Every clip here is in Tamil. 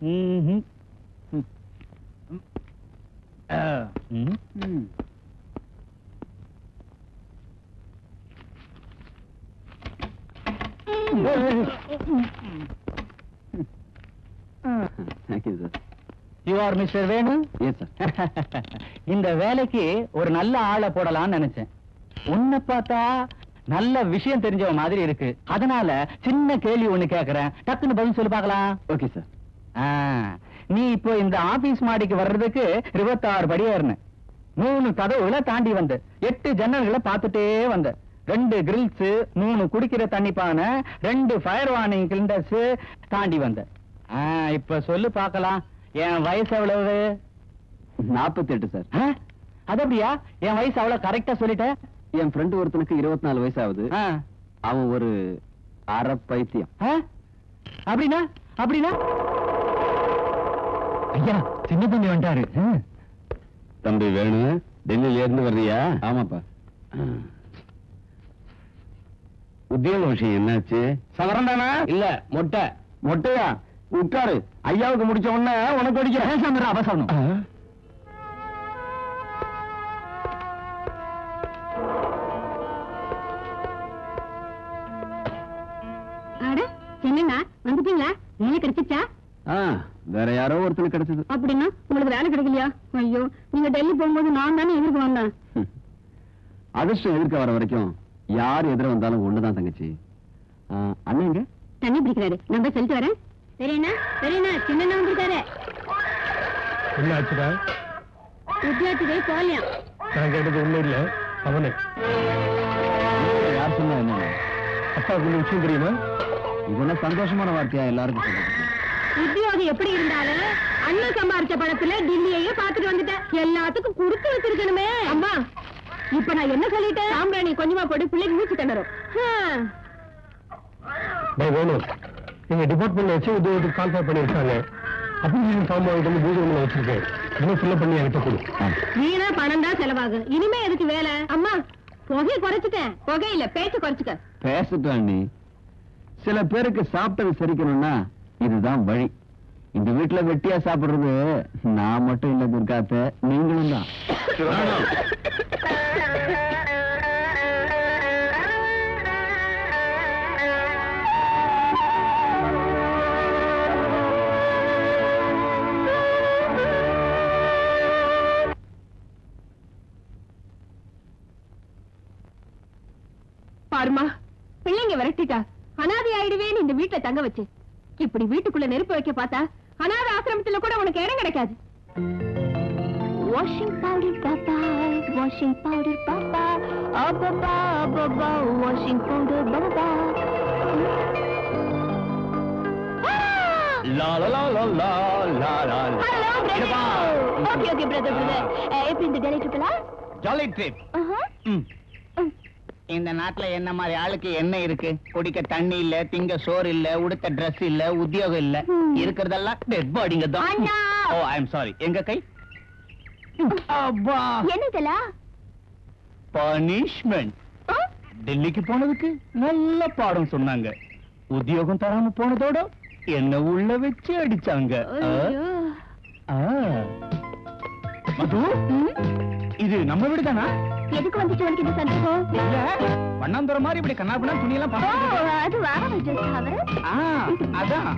Thank you, sir. You are Mr. Venu? Yes, sir. இந்த வேலைக்கு ஒரு நல்ல ஆளை போடலாம்னு நினைச்சேன். உன்னை பார்த்தா நல்ல விஷயம் தெரிஞ்ச மாதிரி இருக்கு. அதனால சின்ன கேள்வி ஒண்ணு கேக்குறேன். டக்குன்னு பதில் சொல்லி பார்க்கலாம். Okay sir. நீ இப்போ இந்த ஆபீஸ் மாடிக்கு வர்றதுக்கு 26 படி ஏறின, 3 கதவுகளை தாண்டி வந்த, 8 ஜன்னல்களை பார்த்துட்டே வந்த, 2 கிரில்ஸ், 3 குடிக்கிற தண்ணி பானை, 2 ஃபயர் வார்னிங் கிளிண்டர்ஸ் தாண்டி வந்த. இப்ப சொல்லு பார்க்கலாம், என் வயசு எவ்வளவு? 48 சார். அது அப்படியா? என் வயசு அவ்வளவு கரெக்டா சொல்லிட்ட. என் ஃப்ரெண்டு ஒருத்தனுக்கு 24 வயசு ஆகுது. அவன் ஒரு அரை பைத்தியம். அப்படின்னா அப்படின்னா ஐயா, சின்ன தம்பி வந்துட்டாரு. தம்பி வேணு, டெல்லியில இருந்து வர்றியா? ஆமாப்பா. உத்தியோக விஷயம் என்னாச்சு? சவரம் தானா? இல்ல, மொட்டை. மொட்டையா? உட்காரு. ஐயாவுக்கு முடிச்ச உடனே உனக்கு அடிக்கிறேன். அவசரம். என்னண்ணா வந்துட்டீங்களா? வேலை கிடைச்சிச்சா? வேற யாரோ ஒருத்தர் கிடைச்சது. அப்படின்னா உங்களுக்கு வேலை கிடைக்கலையா? ஐயோ, நீங்க டெல்லி போகும்போது நான் தானே எதிர்க்க வந்தேன். அதிர்ஷ்டம் எதிர்க்க வர வரைக்கும் யார் எதிர வந்தாலும் ஒண்ணுதான் தங்கச்சி. அண்ணங்க தண்ணி பிடிக்கிறாரு, நான் போய் சொல்லிட்டு வரேன். சரிண்ணா சரிண்ணா, சின்ன வந்திருக்காரு. என்ன ஆச்சுடா? உத்தியோகத்துக்கே போகலையா? நான் கேட்டது ஒண்ணும் இல்ல, அவனே. யார் சொன்னா என்ன? அப்பாவுக்கு விஷயம் தெரியுமா? இது என்ன சந்தோஷமான வார்த்தையா எல்லாருக்கும் சொல்றது? உத்தியோகம் எப்படி இருந்தாலும் அண்ணன் சம்பாரிச்ச பணத்துல டில்லியையே பாத்துட்டு வந்துட்டேன். எல்லாத்துக்கும் கொடுத்து வச்சிருக்கணுமே. அம்மா, இப்ப நான் என்ன சொல்லிட்டேன்? சாம்பிராணி கொஞ்சமா போட்டு பிள்ளைக்கு மூச்சு தண்டரும். வேணும், நீங்க டிபார்ட்மெண்ட்ல வச்சு உத்தியோகத்துக்கு கால்ஃபர் பண்ணிருக்காங்க. அப்ளிகேஷன் ஃபார்ம் வாங்கிட்டு பூஜை ரூம்ல வச்சிருக்கேன். இன்னும் ஃபில் பண்ணி என்கிட்ட கொடு. வீணா பணம் தான் செலவாகும். இனிமே எதுக்கு வேலை? அம்மா, புகையை குறைச்சிட்டேன். புகை இல்ல, பேச்சு குறைச்சுக்க. பேசிட்டான் நீ. சில பேருக்கு சாப்பிட்டது சரிக்கணும்னா இதுதான் வழி. இந்த வீட்டுல வெட்டியா சாப்பிடுறது நான் மட்டும் இல்ல துர்காத்த, நீங்களும் தான். பாருமா, பிள்ளைங்க விரட்டிட்டா அனாதை ஆயிடுவேன்னு இந்த வீட்டுல தங்க வச்சு, இப்படி வீட்டுக்குள்ள நெருப்பு வைக்க பார்த்தா அனாதை ஆசிரமத்துல கூட உனக்கு இடம் கிடைக்காது. வாஷிங் பவுடர் பாப்பா, வாஷிங் பவுடர் பாப்பா, அப்பப்பா அப்பப்பா, வாஷிங் பவுடர் பாப்பா. லா லா லா லா லா லா லா. ஓகே ஓகே பிரதர் பிரதர், எப்படி இந்த டெல்லி ட்ரிப்ல? Jolly trip. இந்த நாட்டுல என்ன மாதிரி ஆளுக்கு என்ன இருக்கு? குடிக்க தண்ணி இல்ல, திங்க சோறு இல்ல, உடுத்த டிரஸ் இல்ல, உத்தியோகம் இல்ல, இருக்கிறதெல்லாம் டெட் பாடிங்க தான். ஓ, ஐ அம் சாரி. எங்க கை? அப்பா, என்னதலா? பனிஷ்மென்ட். டெல்லிக்கு போனதுக்கு நல்ல பாடம் சொன்னாங்க. உத்தியோகம் தராம போனதோட என்ன உள்ள வச்சு அடிச்சாங்க. மது, இது நம்ம வீடு தானா? எதுக்கு வந்துச்சு உனக்கு இந்த சந்தேகம்? இல்ல, பண்ணாந்துற மாதிரி இப்படி கண்ணாபின்னா துணி எல்லாம் அது அதான்.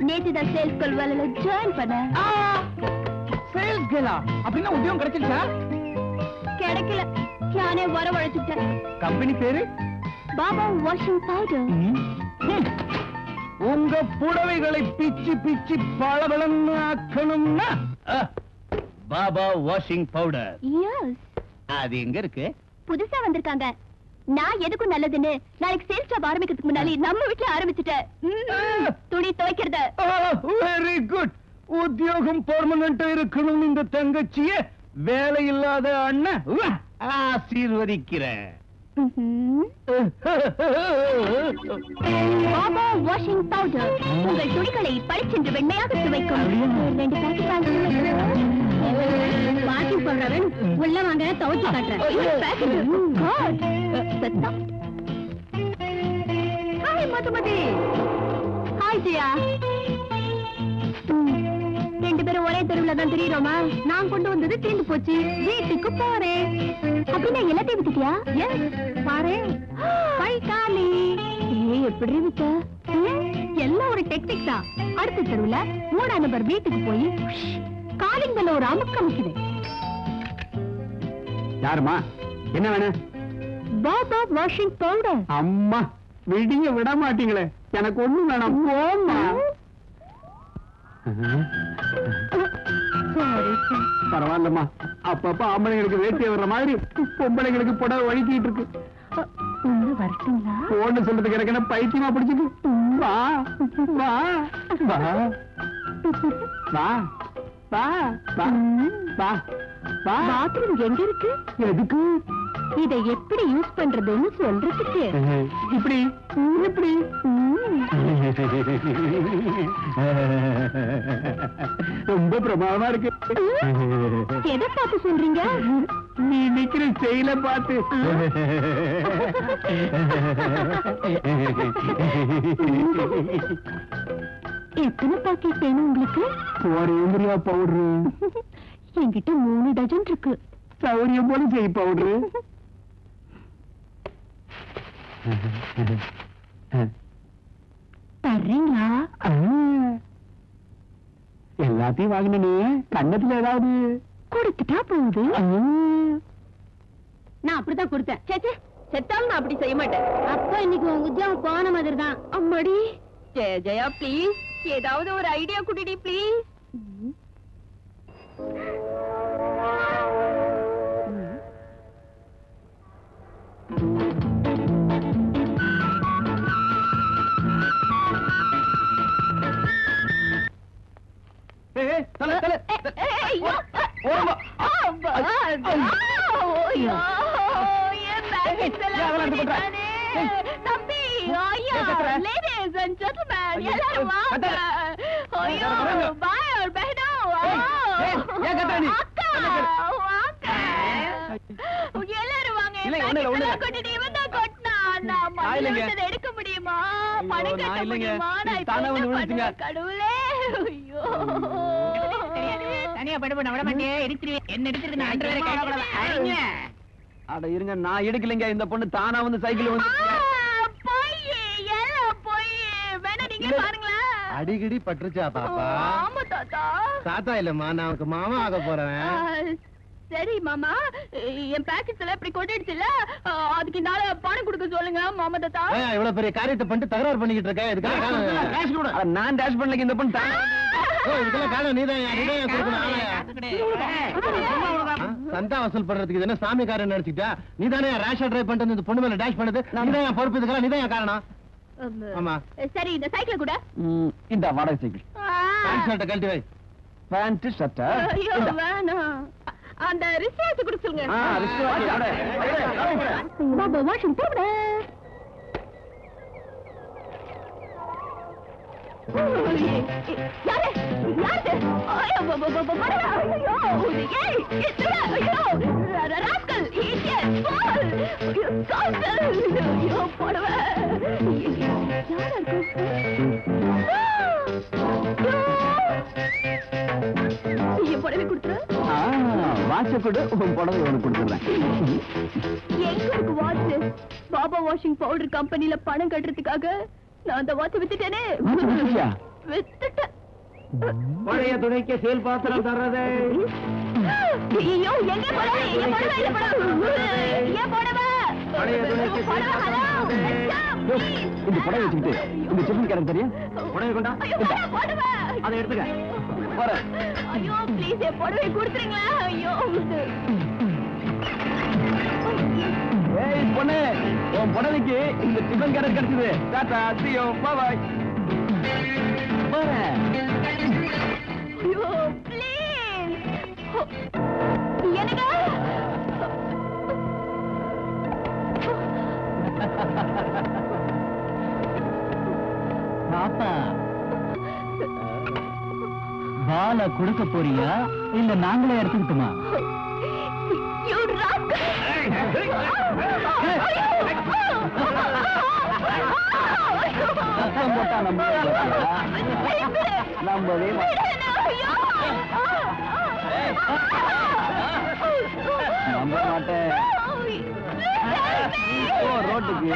நேத்து தான் சேல்ஸ் கால் வேலையில ஜாயின் பண்ண. சேல்ஸ் கேலா? அப்படின்னா உத்தியோகம் கிடைச்சிருச்சா? கிடைக்கல, நானே வரவழைச்சுட்டேன். கம்பெனி பேரு? Baba washing powder. உங்க புடவைகளை பிச்சு பிச்சு பளபளன்னு ஆக்கணும்னா பாபா வாஷிங் பவுடர். எஸ். அது எங்க இருக்கு? புதுசா வந்திருக்காங்க. நான் எதுக்கும் நல்லதுன்னு நாளைக்கு சேல்ஸ் ஜாப் ஆரம்பிக்கிறதுக்கு முன்னாடி நம்ம வீட்டுல ஆரம்பிச்சுட்டேன். துணி துவைக்கிறது. Very good. உத்தியோகம் பெர்மனன்ட் இருக்கணும் இந்த தங்கச்சிய வேலை இல்லாத அண்ணன் ஆசீர்வதிக்கிறேன். பாபா வாஷிங் பவுடர் உங்கள் துணிகளை பளிச்சென்று வெண்மையாக துவைக்கும். 2 பாக்கெட் வாஷிங் பவுடர் உள்ள வாங்க, துவைச்சு காட்டுறேன். ஹாய் மதுமதி. ஹாய் ஜியா. ரெண்டு பேரும் ஒரே தெருவுல தான் தெரியுறோமா? நான் கொண்டு வந்தது தீர்ந்து போச்சு, வீட்டுக்கு போறேன். அப்படின்னா எல்லாத்தையும் வித்துட்டியா? பாரு கை காலி. எப்படி வித்த? எல்லாம் ஒரு டெக்னிக் தான். அடுத்த தெருவுல 3ஆம் நம்பர் வீட்டுக்கு போய் காலிங் பெல்ல ஒரு அமுக்கு அமுக்குது. யாருமா? என்ன வேணும்? Baba washing powder. அம்மா விடிய விட மாட்டீங்களே, எனக்கு ஒண்ணும் வேணாம், போம்மா. பரவாயில்லம்மா, அப்பப்ப ஆம்பளைங்களுக்கு வேட்டிய வர்ற மாதிரி பொம்பளைங்களுக்கு புடவை வழுக்கிட்டு இருக்கு. வரட்டுங்களா? போன்னு சொல்றதுக்கு எனக்கு என்ன பைத்தியமா பிடிச்சிட்டு? வா வா வா வா வா வா வா வா. பாத்ரூம் எங்க இருக்கு? எதுக்கு? இதை எப்படி யூஸ் பண்றதுன்னு சொல்றதுக்கு. இப்படி இப்படி. ரொம்ப பிரமாதமா இருக்கு. எதை பார்த்து சொல்றீங்க? நீ நிக்கிற செயல பார்த்து. எத்தனை பாக்கெட் வேணும் உங்களுக்கு? ஒரே பவுடரு என்கிட்ட 3 டஜன் இருக்கு. சௌரியம் போல செய் பவுடரு. தர்றீங்களா? எல்லாத்தையும் வாங்கினே, கண்ணத்துல ஏதாவது கொடுத்துட்டா போகுது. நான் அப்படித்தான் கொடுத்தேன். சேச்சே, செத்தாலும் நான் அப்படி செய்ய மாட்டேன். அப்ப இன்னைக்கு உன் உத்தியோகம் போன மாதிரி தான். அம்மாடி ஜெயா ப்ளீஸ், ஏதாவது ஒரு ஐடியா குடிடி ப்ளீஸ். எடுக்க முடியுமா? பணம் கட்ட முடியுமா? கடவுளே, தனியா படுபட விட மாட்டே, எடுத்துருவேன். என்ன எடுத்துருக்கு? அட இருங்க, நான் எடுக்கலைங்க. இந்த பொண்ணு தானா வந்து சைக்கிள் வந்து அடிக்கடி பட்டுருச்சா பாப்பா? ஆமா தாத்தா. தாத்தா இல்லம்மா, நான் உனக்கு மாமா ஆக போறேன். சரி மாமா, என் பாக்கெட்ஸ் எல்லாம் இப்படி கொட்டிடுச்சுல, அதுக்கு நாள பணம் கொடுக்க சொல்லுங்க மாமா தாத்தா. இவ்வளவு பெரிய காரியத்தை பண்ணிட்டு தகராறு பண்ணிக்கிட்டு இருக்க, இதுக்காக நான் டேஷ் பண்ணல. இந்த பொண்ணு இதுக்கெல்லாம் காரணம் நீதான் சந்தா வசூல் பண்றதுக்கு என்ன சாமிக்காரன் நினைச்சுட்டா? நீதானே ரேஷா டிரைவ் பண்ணிட்டு இந்த பொண்ணு மேல டேஷ் பண்ணது? நீதான் பொறுப்பு, இதுக்கெல்லாம் நீதான் காரணம். ஆமா சரி, இந்த சைக்கிள் கூட இந்த வாடகை சைக்கிள். பேண்ட் ஷர்ட்டை கழட்டி வை. பேண்ட் ஷர்ட்டா? ஐயோ வேணாம், அந்த ரிஸ்வாஸ் கொடுக்க சொல்லுங்க. Baba washing powder. யாரு யாரு? ஐயோ பாபா மரடா. ஐயோ ஏய் இதுல. ஐயோ ராஸ்கல், இடியட், ஃபால். ஐயோ காசல். ஐயோ போடவே. யாரா இருக்கு? நீ போடவே கொடுத்துரு. வாட்ச கூட உன் புடவை உனக்கு கொடுத்துறேன். எங்க இருக்கு வாட்ச்? பாபா வாஷிங் பவுடர் கம்பெனில பணம் கட்டுறதுக்காக நான் அந்த வாட்ச் வித்துட்டேனே. வித்துட்டேன். பழைய துணைக்கு சேல் பாத்திரம் தர்றது. ஐயோ எங்க போற? எங்க போற? எங்க போற? ஏன் போடவா? பழைய துணைக்கு சேல் பாத்திரம். இந்த புடவை வச்சுக்கிட்டு இந்த சிப்பன் கேரட் தெரியும்? புடவை கொண்டா. ஐயோ போடவா? அதை எடுத்துக்க. போறேன். ஐயோ ப்ளீஸ் என் புடவை கொடுத்துறீங்களா? ஐயோ ஏய் பொண்ணு, உன் புடவைக்கு இந்த சிப்பன் கேரட் கிடைச்சது. Tata, see you, bye bye. போறேன். ஐயோ ப்ளீஸ். எனக்கு பாப்பா பால கொடுக்க போறியா இல்ல நாங்களே எடுத்துக்கிட்டுமா? You rascal! சத்தம் போட்டா நம்ம நம்பவே நம்ப மாட்டேன். ரோட்டுக்கு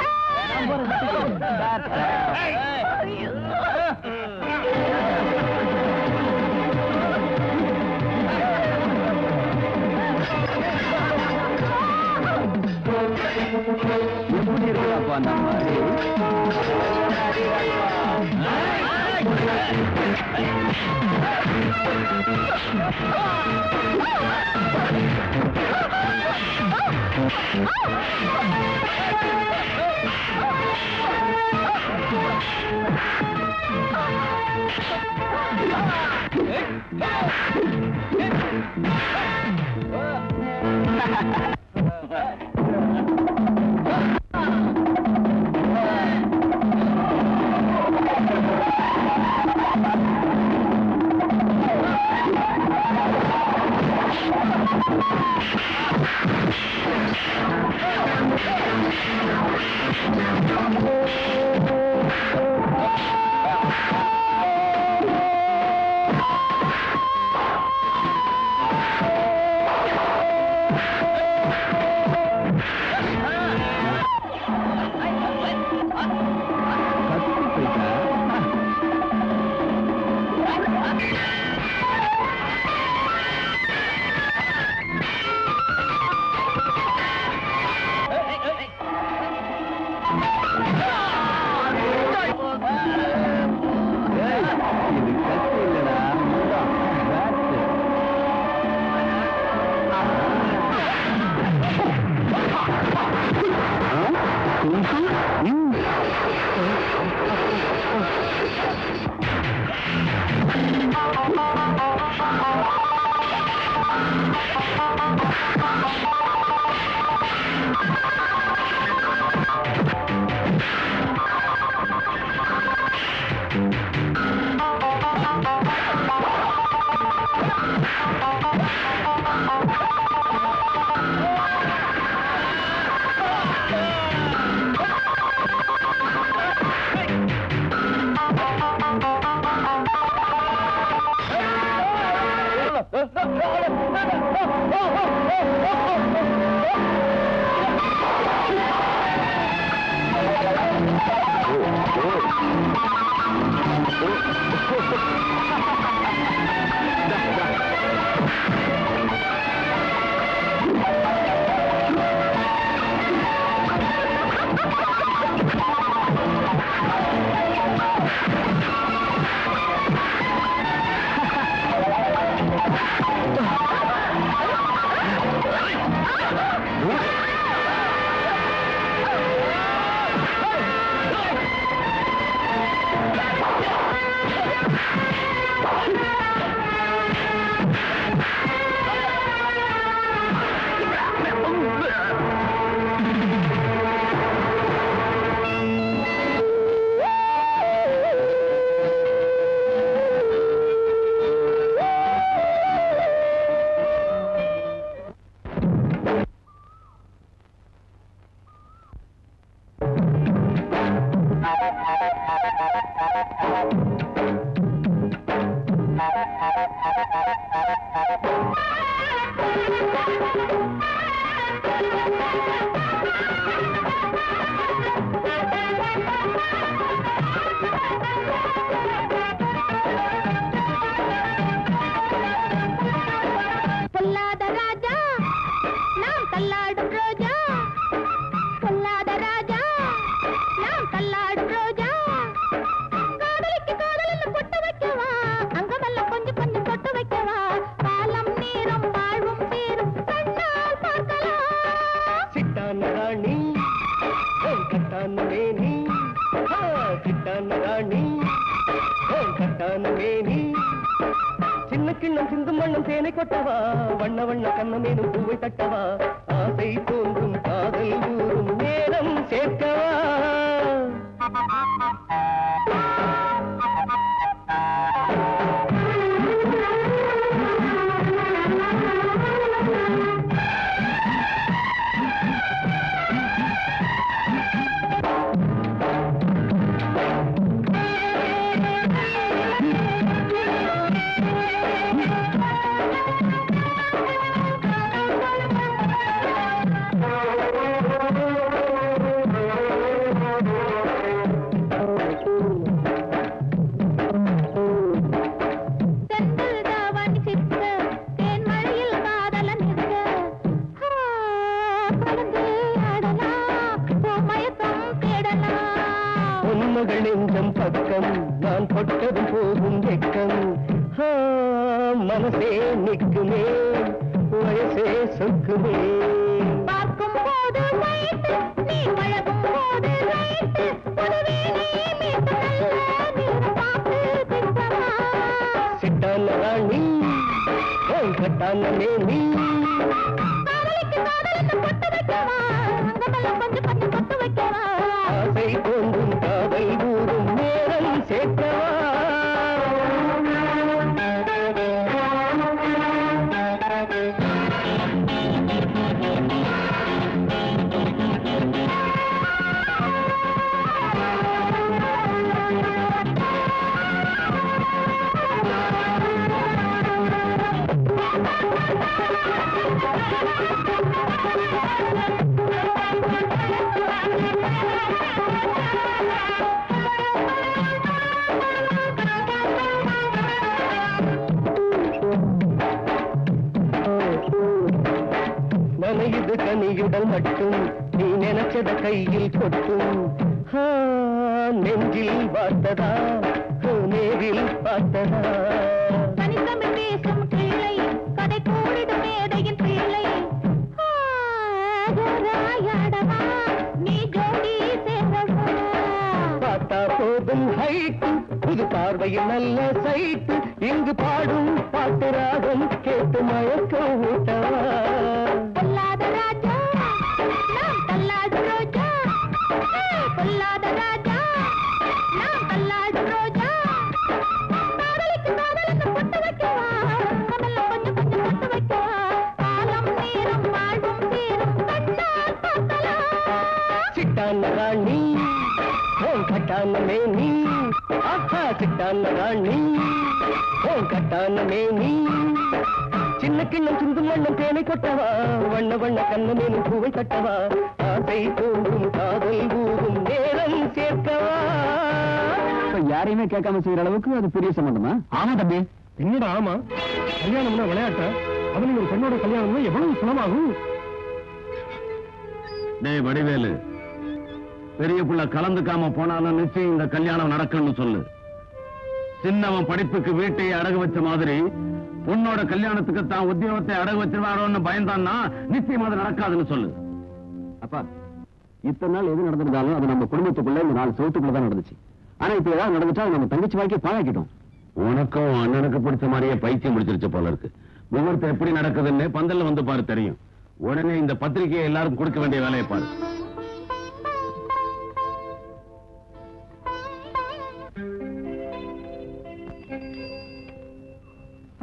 எப்படி இருக்கலாப்பா நம்ம கொஞ்சம் பக்கம் நான் தொட்டதும் போகும் வெக்கம் மனசே நிற்குமே வயசே சொக்குமே பார்க்கும் போது ரைட்டு நீ பழகும் போது ரைட்டு ஒருவேளை மீண்டும் நல்ல நேரம் பார்த்து திட்டவா சிட்டான ராணி கட்டான மேனி காதலிக்கு காதலின்னு பொட்டு வைக்கவா அங்கமெல்லாம் கொஞ்சம் கொஞ்சம் பொட்டு வைக்கவா ஆசை தோன்றும் காதல் ஊறும் நேரம் சேர்க்கவா நனையுது கனியுடல் மட்டும் நீ நினைச்சத கையில் கொட்டும் நெஞ்சில் பார்த்ததா நேரில் பார்த்ததா தனித்தமிழ் பேசும் கிளை கதை கூடிடும் மேடையின் பிள்ளை ராயாடவா நீ ஜோடி சேரவா பார்த்தா போதும் ஹைட்டு புது பார்வையில் நல்ல சைட்டு இங்கு பாடும் பாட்டு ராகம் கேட்டு மயக்க ஊட்டவா பொல்லாத ராஜா நாம் தள்ளாடு ரோஜா பொல்லாத ராஜா நாம் தள்ளாடு ரோஜா காதலிக்கு காதலின்னு பொட்டு வைக்கவா கமெல்லாம் கொஞ்சம் கொஞ்சம் பொட்டு வைக்கவா காலம் நேரம் வாழ்வும் சேரும் கண்டால் பார்க்கலாம் சிட்டான ராணி கட்டான மேனி ஆஹா சிட்டான ராணி கட்டான மேனி சின்ன கிண்ணம் சிந்தும் வண்ணம் தேனை கொட்டவா வண்ண வண்ண கண்ண மேலும் பூவை தட்டவா ஆசை தோன்றும் காதல் ஊறும் நேரம் சேர்க்கவா யாரையுமே கேட்காம செய்யற அளவுக்கு அது பெரிய சம்பந்தமா? ஆமா தம்பி. என்னடா ஆமா கல்யாணம்னா விளையாட்ட அவனுக்கு ஒரு பெண்ணோட கல்யாணம்னா எவ்வளவு சுலமாகும்? டேய் வடிவேலு, பெரிய புள்ள கலந்துக்காம போனாலும் நிச்சயம் இந்த கல்யாணம் நடக்கும்னு சொல்லு. சின்னவன் படிப்புக்கு வீட்டையே அடகு வச்ச மாதிரி உன்னோட கல்யாணத்துக்கு தான் உத்தியோகத்தை அடகு வச்சிருவாரோன்னு பயந்தான்னா நிச்சயம் அது நடக்காதுன்னு சொல்லு. அப்பா, இத்தனை நாள் எது நடந்திருந்தாலும் அது நம்ம குடும்பத்துக்குள்ள இந்த 4 செவத்துக்குள்ள தான் நடந்துச்சு. ஆனா இப்ப ஏதாவது நடந்துட்டா நம்ம தங்கச்சி வாழ்க்கை பாழாக்கிட்டோம். உனக்கும் அண்ணனுக்கு பிடிச்ச மாதிரியே பைத்தியம் முடிச்சிருச்சு போல இருக்கு. முகூர்த்தம் எப்படி நடக்குதுன்னு பந்தல்ல வந்து பாரு, தெரியும். உடனே இந்த பத்திரிகையை எல்லாரும் கொடுக்க வேண்டிய வேலையை பாரு.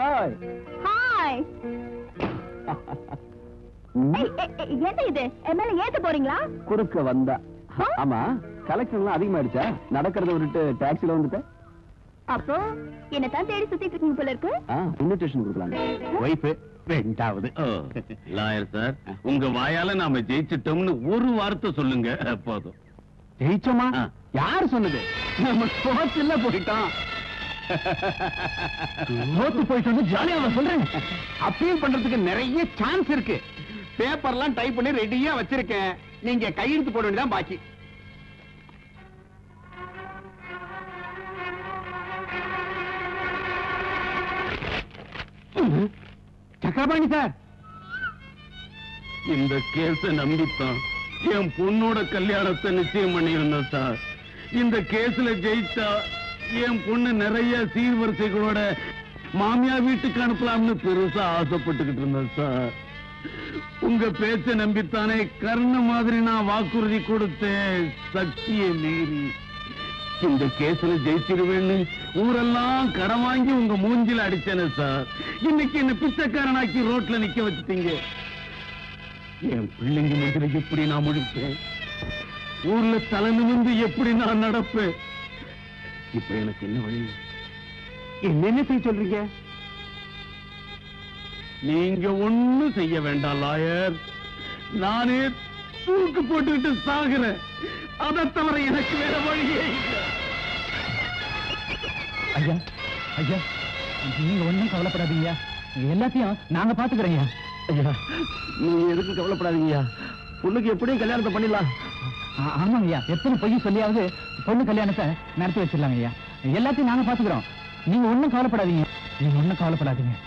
ஹாய் ஹாய் என்ன இது எம்எல்ஏ ஏத்த போறீங்களா? குறுக்க வந்தா. ஆமா, கலெக்ஷன் அதிகமாயிடுச்சா? நடக்கிறத விட்டுட்டு டாக்ஸில வந்துட்டேன். அப்போ என்னதான் தேடி சுத்திட்டு இருக்கீங்க போல இருக்கு. இன்விடேஷன் கொடுக்கலாம். வைஃப் ரெண்டாவது. லாயர் சார், உங்க வாயால நாம ஜெயிச்சிட்டோம்னு ஒரு வார்த்தை சொல்லுங்க போதும். ஜெயிச்சோமா? யார் சொன்னது? நம்ம கோச்சில்ல போயிட்டோம். தோத்து போயிட்டு ஜாலியா சொல்றேன். அப்பீல் பண்றதுக்கு நிறைய சான்ஸ் இருக்கு. பேப்பர்லாம் டைப் பண்ணி ரெடியா வச்சிருக்கேன். நீங்க கையெழுத்து போட வேண்டியதான் பாக்கி. சக்கரபாணி சார், இந்த கேஸ நம்பித்தான் என் பொண்ணோட கல்யாணத்தை நிச்சயம் பண்ணியிருந்தேன் சார். இந்த கேஸ்ல ஜெயிச்சா என் பொண்ணு நிறைய சீர்வரிசைகளோட மாமியா வீட்டுக்கு அனுப்பலாம்னு பெருசா ஆசைப்பட்டுக்கிட்டு இருந்தேன் சார். உங்க பேச்ச நம்பித்தானே கர்ண மாதிரி நான் வாக்குறுதி கொடுத்தேன். சக்தியை மீறி இந்த கேஸ்ல ஜெயிச்சிருவேன்னு ஊரெல்லாம் கடன் வாங்கி உங்க மூஞ்சில அடிச்சேனே சார். இன்னைக்கு என்ன பிச்சைக்காரனாக்கி ரோட்ல நிக்க வச்சுட்டீங்க. என் பிள்ளைங்க முந்திர எப்படி நான் முடிப்பேன்? ஊர்ல தலை நிமிர்ந்து எப்படி நான் நடப்பேன்? இப்ப எனக்கு என்ன வழி? என்னென்ன செய்ய சொல்றீங்க? நீங்க ஒண்ணும் செய்ய வேண்டாம் லாயர். நானே தூக்கு போட்டுக்கிட்டு சாகுறேன். அதை தவிர எனக்கு வேற வழியே இல்லை. ஐயா ஐயா, நீங்க ஒண்ணும் கவலைப்படாதீங்க. எல்லாத்தையும் நாங்க பாத்துக்கிறேன். ஐயா, நீங்க எதுக்கு கவலைப்படாதீங்க. பொண்ணுக்கு எப்படியும் கல்யாணத்தை பண்ணிடலாம். ஆமாங்க ஐயா, எத்தனை பொய் சொல்லியாவது பொண்ணு கல்யாணத்தை நடத்தி வச்சிடலாங்க ஐயா. எல்லாத்தையும் நாங்க பாத்துக்கிறோம். நீங்க ஒண்ணும் கவலைப்படாதீங்க.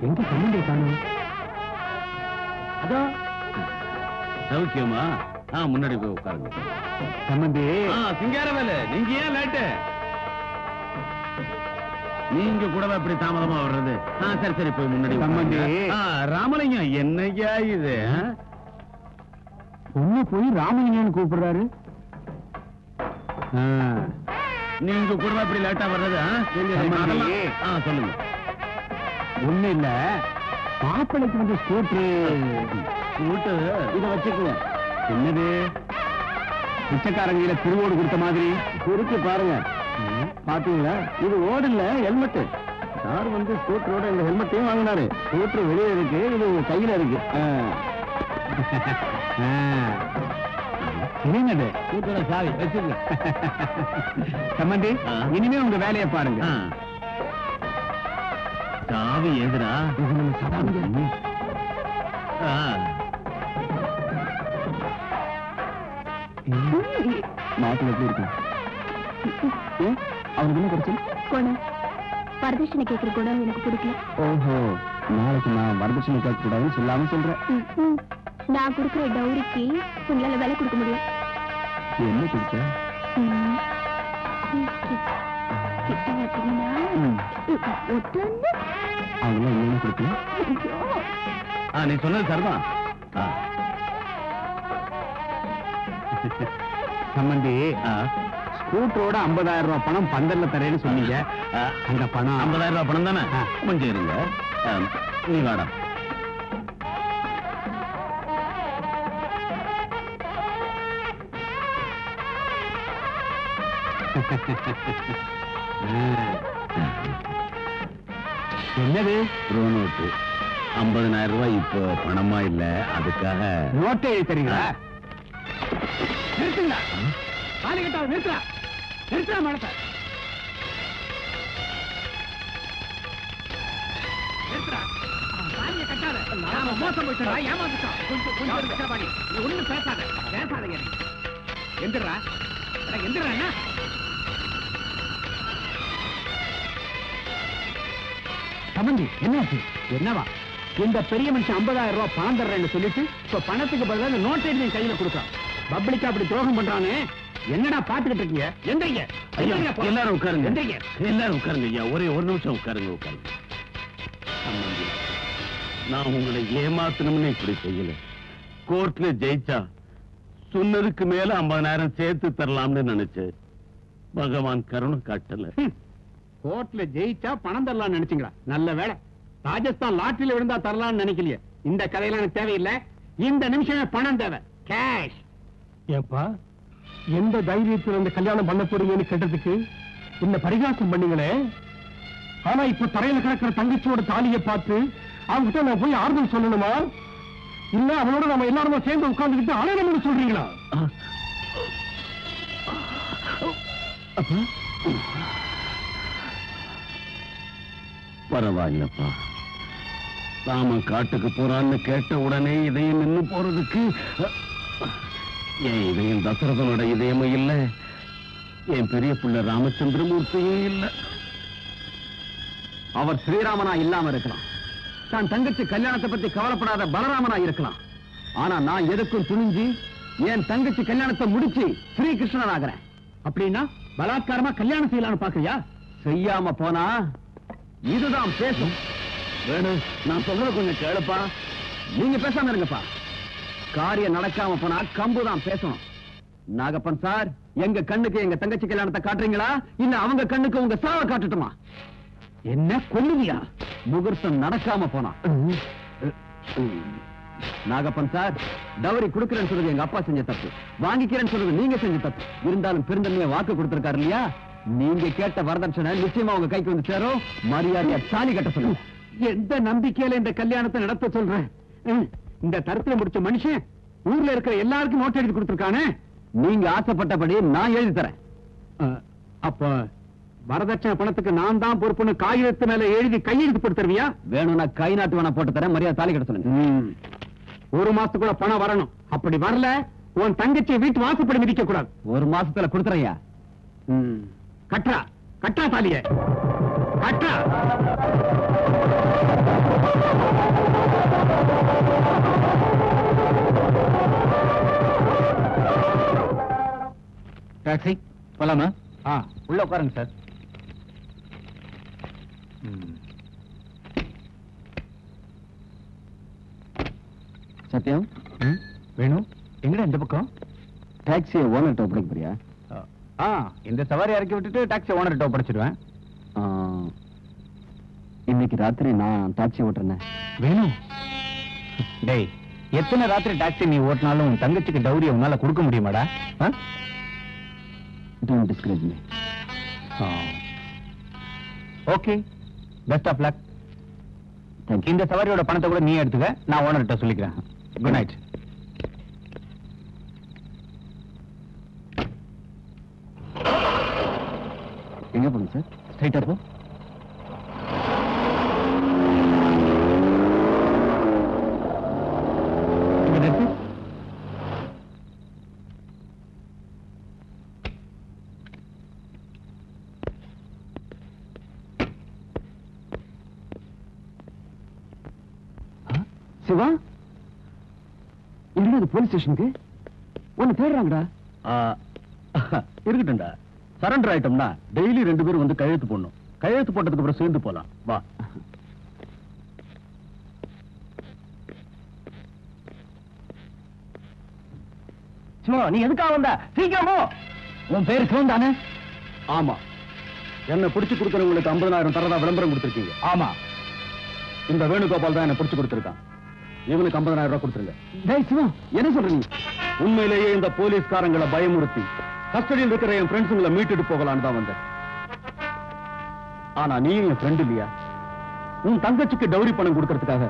எங்க சம்பந்தியை காணும்? அதோ சௌக்கியமா? முன்னாடி போய் உட்காருங்க. சம்பந்தி சிங்காரவேலு, நீங்க ஏன் லேட்டு? நீங்க கூட அப்படி தாமதமா வர்றது? சரி சரி, போய் முன்னாடி சம்பந்தி. ராமலிங்கம், என்னையா இது? பொண்ணு போய் ராமலிங்கன்னு கூப்பிடுறாரு. நீங்க கூட அப்படி லேட்டா வர்றது? சொல்லுங்க. ஒண்ணு இல்ல, மாப்பிளைக்கு வந்து ஸ்கூட்டரு இத வச்சுக்குங்க. என்னது, பிச்சைக்காரங்க திருவோடு கொடுத்த மாதிரி இருக்கு பாருங்க. பாத்தீங்களா? இது ஓடு இல்ல, ஹெல்மெட். சார் வந்து ஸ்கூட்டரோட இந்த ஹெல்மெட்டையும் வாங்கினாரு. ஸ்கூட்டர் வெளியே இருக்கு, இது உங்க கையில இருக்கு. என்னது ஸ்கூட்டரோட சாவி வச்சுங்க. சம்பந்தி, இனிமே உங்க வேலையை பாருங்க. சாவி எதுரா? மாப்பிள்ள எப்படி இருக்கும்? அவனுக்கு என்ன கிடைச்சு? குணம் வரதட்சணை கேட்கிற குணம் எனக்கு பிடிக்கல. ஓஹோ, நாளைக்கு நான் வரதட்சணை கேட்க கூடாதுன்னு சொல்லாம சொல்றேன். நான் கொடுக்கிற டௌரிக்கு உங்களால வேலை கொடுக்க முடியும். என்ன கொடுத்த? கிட்ட பார்த்தீங்கன்னா அவங்களாம் என்ன கொடுக்கல? நீ சொன்னது சரிதான். சம்பந்தி, ஸ்கூட்டரோட 50,000 ரூபாய் பணம் பந்தல்ல தரேன்னு சொன்னீங்க. அந்த பணம் 50,000 ரூபாய் பணம் தானே? கொஞ்சம் இருங்க. நீ வாடா. என்னது? ரூ நோட்டு 50,000 ரூபாய் இப்போ பணமா இல்ல, அதுக்காக நோட்டை எழுதி தரீங்களா? நிறுத்துங்களா, காலி கட்டா நிறுத்தா, நிறுத்தா மேடத்தை நிறுத்துறா. காலிய கட்டாத, நாம மோசம் போயிட்டா, ஏமாந்துட்டோம். கொஞ்சம் கஷ்டப்பாடி, நீ ஒண்ணும் பேசாத, பேசாதீங்க. எந்திரா எந்திரா. என்ன சம்பந்தி, என்னாச்சு? என்னவா? இந்த பெரிய மனுஷன் 50,000 ரூபாய் பணம் தர்றேன்னு சொல்லிட்டு இப்ப பணத்துக்கு பதிலாக இந்த நோட்டை என் கையில கொடுக்குறான். பப்ளிக்கா அப்படி துரோகம் பண்றானே, என்னடா பாத்துக்கிட்டு இருக்கீங்க? எந்திரிங்க. எல்லாரும் உட்காருங்க. எந்திரிங்க. எல்லாரும் உட்காருங்க ஐயா. ஒரே ஒரு நிமிஷம் உட்காருங்க. உட்காருங்க. நான் உங்களை ஏமாத்தணும்னு இப்படி செய்யல. கோர்ட்ல ஜெயிச்சா சொன்னதுக்கு மேல 50,000 சேர்த்து தரலாம்னு நினைச்சேன். பகவான் கருணை காட்டல. கோர்ட்ல ஜெயிச்சா பணம் தரலாம்னு நினைச்சீங்களா? நல்ல வேலை, ராஜஸ்தான் லாட்டரியில விழுந்தா தரலாம்னு நினைக்கலையே. இந்த கதையெல்லாம் எனக்கு தேவையில்லை. இந்த நிமிஷமே பணம் தேவை, கேஷ். ஏப்பா, எந்த தைரியத்தில் அந்த கல்யாணம் பண்ண போறீங்கன்னு கேட்டதுக்கு இந்த பரிகாசம் பண்ணீங்களே. ஆனா இப்ப தரையில கிடக்கிற தங்கச்சியோட தாலியை பார்த்து அவங்ககிட்ட நான் போய் ஆறுதல் சொல்லணுமா? இல்ல அவளோட நம்ம எல்லாருமே சேர்ந்து உட்கார்ந்துக்கிட்டு ஆனந்தம் சொல்றீங்களா? பரவாயில்லப்பா. ராமன் காட்டுக்கு போறான்னு கேட்ட உடனே இதயம் நின்னு போறதுக்கு என் இதயம் தசரதனோட இதயமும் இல்ல, என் பெரிய பிள்ளை ராமச்சந்திரமூர்த்தியும் இல்ல. அவர் ஸ்ரீராமனா இல்லாம இருக்கலாம், தான் தங்கச்சி கல்யாணத்தை பத்தி கவலைப்படாத பலராமனா இருக்கலாம். ஆனா நான் எதுக்கும் துணிஞ்சு என் தங்கச்சி கல்யாணத்தை முடிச்சு ஸ்ரீகிருஷ்ணன் ஆகிறேன். அப்படின்னா பலாத்காரமா கல்யாணம் செய்யலாம்னு பாக்குறியா? செய்யாம போனா இதுதான் பேசும். வேணும், நான் சொல்றது கொஞ்சம் கேளுப்பா. நீங்க பேசாம இருங்கப்பா. காரியம் நடக்காம போனா கம்புதான் பேசணும். நாகப்பன் சார், எங்க கண்ணுக்கு எங்க தங்கச்சி கல்யாணத்தை காட்டுறீங்களா இல்ல அவங்க கண்ணுக்கு உங்க சாவை காட்டுட்டுமா? என்ன கொல்லுவியா? முகூர்த்தம் நடக்காம போனா. நாகப்பன் சார், டவரி கொடுக்கிறேன்னு சொல்றது எங்க அப்பா செஞ்ச தப்பு, வாங்கிக்கிறேன்னு சொல்றது நீங்க செஞ்ச தப்பு. இருந்தாலும் பெருந்தன்மையா வாக்கு கொடுத்திருக்காரு இல்லையா? நீங்க கேட்ட வரதட்சணை நிச்சயமா உங்க கைக்கு வந்து சேரும். மரியாதையா தாலி கட்ட சொல்லுங்க. எந்த நம்பிக்கையில இந்த கல்யாணத்தை நடத்த சொல்றேன்? இந்த தரத்துல முடிச்ச மனுஷன் ஊர்ல இருக்கிற எல்லாருக்கும் நோட் எழுதி கொடுத்திருக்கானே. நீங்க ஆசைப்பட்டபடி நான் எழுதி தரேன். அப்ப வரதட்சணை பணத்துக்கு நான் தான் பொறுப்புன்னு காகிதத்து மேல எழுதி கையெழுத்து போட்டு தருவியா? வேணும்னா கை நாட்டு வேணா போட்டு தரேன். மரியாதை தாலி கட்ட சொல்லுங்க. ஒரு மாசத்துக்குள்ள பணம் வரணும். அப்படி வரல உன் தங்கச்சியை வீட்டு வாசப்படி மிதிக்க கூடாது. ஒரு மாசத்துல கொடுத்துறையா? கட்டா கட்டா தாலிய கட்டா. டாக்ஸி போலாமா? உள்ள உட்காருங்க சார். சத்யம், வேணும் எங்கடா இந்த பக்கம்? டாக்ஸியை ஓனர்கிட்ட ஒப்படைக்க போறியா? இந்த சவாரி இறக்கி விட்டுட்டு டாக்ஸி ஓனர்கிட்ட ஒப்படைச்சிடுவேன். இன்னைக்கு ராத்திரி நான் டாக்ஸி ஓட்டுறேன். வேணும் டேய், எத்தனை ராத்திரி டாக்ஸி நீ ஓட்டினாலும் உன் தங்கச்சிக்கு டௌரி உன்னால கொடுக்க முடியுமாடா? Don't discourage me. Okay. Best of luck. Thank you. இந்த சவாரியோட பணத்தை கூட நீ எடுத்துக்க, நான் ஓனர்கிட்ட சொல்லிக்கிறேன். Good night. எங்க போங்க சார்? ஸ்ட்ரைட்டா போ. சிவா, என்னது போலீஸ் ஸ்டேஷனுக்கு? ஒன்னு தேடுறாங்கடா. இருக்கட்டும்டா, சரண்டர் ஆயிட்டோம்னா டெய்லி 2 பேரும் வந்து கையெழுத்து போடணும். கையெழுத்து போட்டதுக்கு அப்புறம் சேர்ந்து போலாம். வா. சிவா, நீ எதுக்காக வந்த? சீக்கிரமோ. உன் பேரு சிவன் தானே? ஆமா. என்ன பிடிச்சு கொடுக்கறவங்களுக்கு 50,000 தரதா விளம்பரம் கொடுத்திருக்கீங்க. ஆமா. இந்த வேணுகோபால் தான் என்ன பிடிச்சு கொடுத்திருக்கான். இவனுக்கு 50,000 ரூபாய் கொடுத்துருங்க. டேய் சிவா, என்ன சொல்ற நீ? உண்மையிலேயே இந்த போலீஸ்காரங்களை பயமுறுத்தி கஸ்டடியில் இருக்கிற என் ஃப்ரெண்ட்ஸுங்களை மீட்டுட்டு போகலான்னு தான் வந்தேன். ஆனா நீ என் ஃப்ரெண்ட் இல்லையா? உன் தங்கச்சிக்கு டௌரி பணம் கொடுக்கறதுக்காக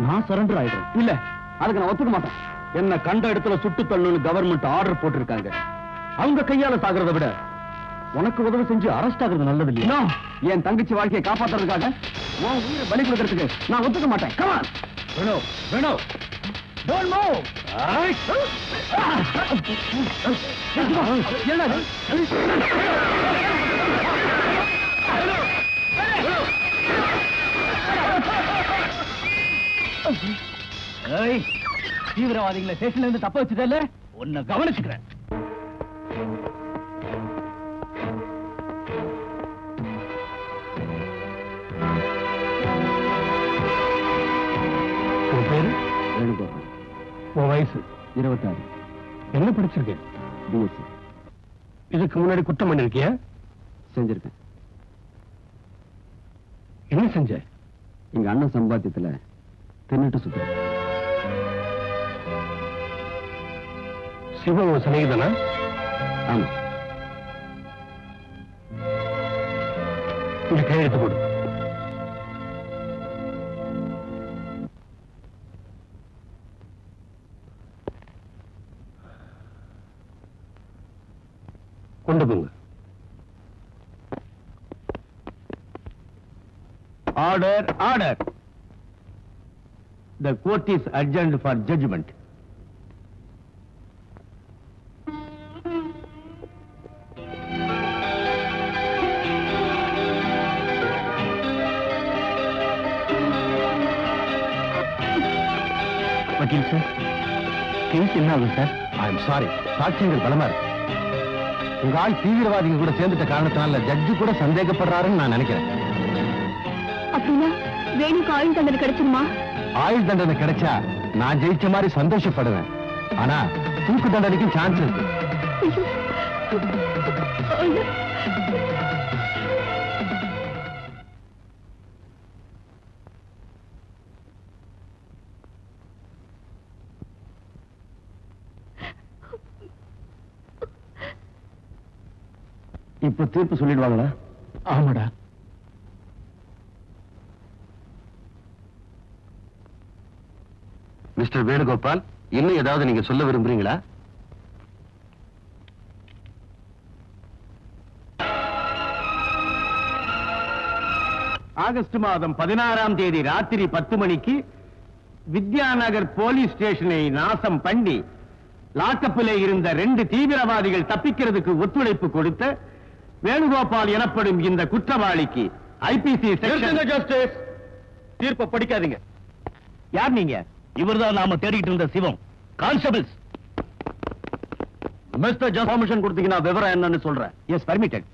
நான் சரண்டர் ஆயிடுறேன். இல்ல, அதுக்கு நான் ஒத்துக்க மாட்டேன். என்ன கண்ட இடத்துல சுட்டு தள்ளணும்னு கவர்மெண்ட் ஆர்டர் போட்டிருக்காங்க. அவங்க கையால சாகிறத விட உனக்கு உதவி செஞ்சு அரெஸ்ட் ஆகுறது நல்லது இல்லையா? என் தங்கச்சி வாழ்க்கையை காப்பாத்துறதுக்காக உன் உயிரை பலி கொடுக்கறதுக்கு நான் ஒத்துக்க மாட்டேன். Come on. வேணோ வேணோ, don't move. என்னது? தீவிரவாதிகளை ஸ்டேஷன்ல இருந்து தப்ப வச்சதில்ல, உன்னை கவனிச்சுக்கிறேன். உன் வயசு 26. என்ன படிச்சிருக்கேன்? பிஎஸ்சி. இதுக்கு முன்னாடி குற்றம் பண்ணிருக்கியா? செஞ்சிருக்கேன். என்ன செஞ்ச? எங்க அண்ணன் சம்பாத்தியத்துல தின்னுட்டு சுத்த. சிவ சிநேகிதனா? ஆமா. இந்த கையெழுத்து போடு. கொண்டு போங்க. Order order. The court is adjourned for judgment. வக்கீல் சார், கேஸ் என்ன ஆகும் சார்? ஐ எம் சாரி, சாட்சியங்கள் பலமா இருக்கு. உங்க ஆள் தீவிரவாதிகள் கூட சேர்ந்துட்ட காரணத்தினால ஜட்ஜு கூட சந்தேகப்படுறாருன்னு நான் நினைக்கிறேன். அப்படின்னா வேணுக்கு ஆயுள் தண்டனை கிடைச்சுமா? ஆயுள் தண்டனை கிடைச்சா நான் ஜெயிச்ச மாதிரி சந்தோஷப்படுவேன். ஆனா தூக்கு தண்டனைக்கும் சான்ஸ் இருக்கு. இப்ப தீர்ப்பு சொல்லிடுவாங்களா? ஆமாடா. மிஸ்டர் வேணுகோபால், இன்னும் ஏதாவது நீங்க சொல்ல விரும்புறீங்களா? ஆகஸ்ட் மாதம் 16ஆம் தேதி ராத்திரி 10 மணிக்கு வித்யாநகர் போலீஸ் ஸ்டேஷனை நாசம் பண்ணி லாக்கப்பிலே இருந்த 2 தீவிரவாதிகள் தப்பிக்கிறதுக்கு ஒத்துழைப்பு கொடுத்த வேணுகோபால் எனப்படும் இந்த குற்றவாளிக்கு ஐபிசி ஜஸ்டிஸ். தீர்ப்பை படிக்காதீங்க. யார் நீங்க? இவர்தான் நாம தேடிட்டு இருந்த Shivam. Constables, mister just permission கொடுத்தீங்கன்னா விவரம் என்னன்னு சொல்றேன். Yes, permitted.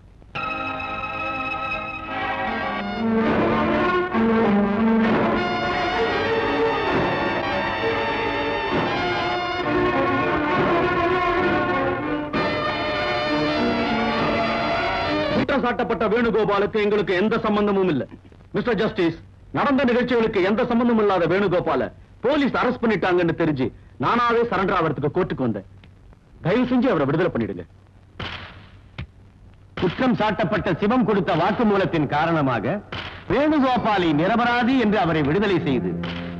குற்றம் சாட்டப்பட்ட வேணுகோபாலுக்கு எங்களுக்கு எந்த சம்பந்தமும் இல்லை. மிஸ்டர் ஜஸ்டிஸ், நடந்த நிகழ்ச்சிகளுக்கு எந்த சம்பந்தமும் இல்லாத வேணுகோபால போலீஸ் அரெஸ்ட் பண்ணிட்டாங்கன்னு தெரிஞ்சு நானாவே சரண்டர் ஆகிறதுக்கு கோர்ட்டுக்கு வந்தேன். தயவு செஞ்சு அவரை விடுதலை பண்ணிடுங்க. குற்றம் சாட்டப்பட்ட சிவம் கொடுத்த வாக்குமூலத்தின் காரணமாக வேணுகோபாலை நிரபராதி என்று அவரை விடுதலை செய்து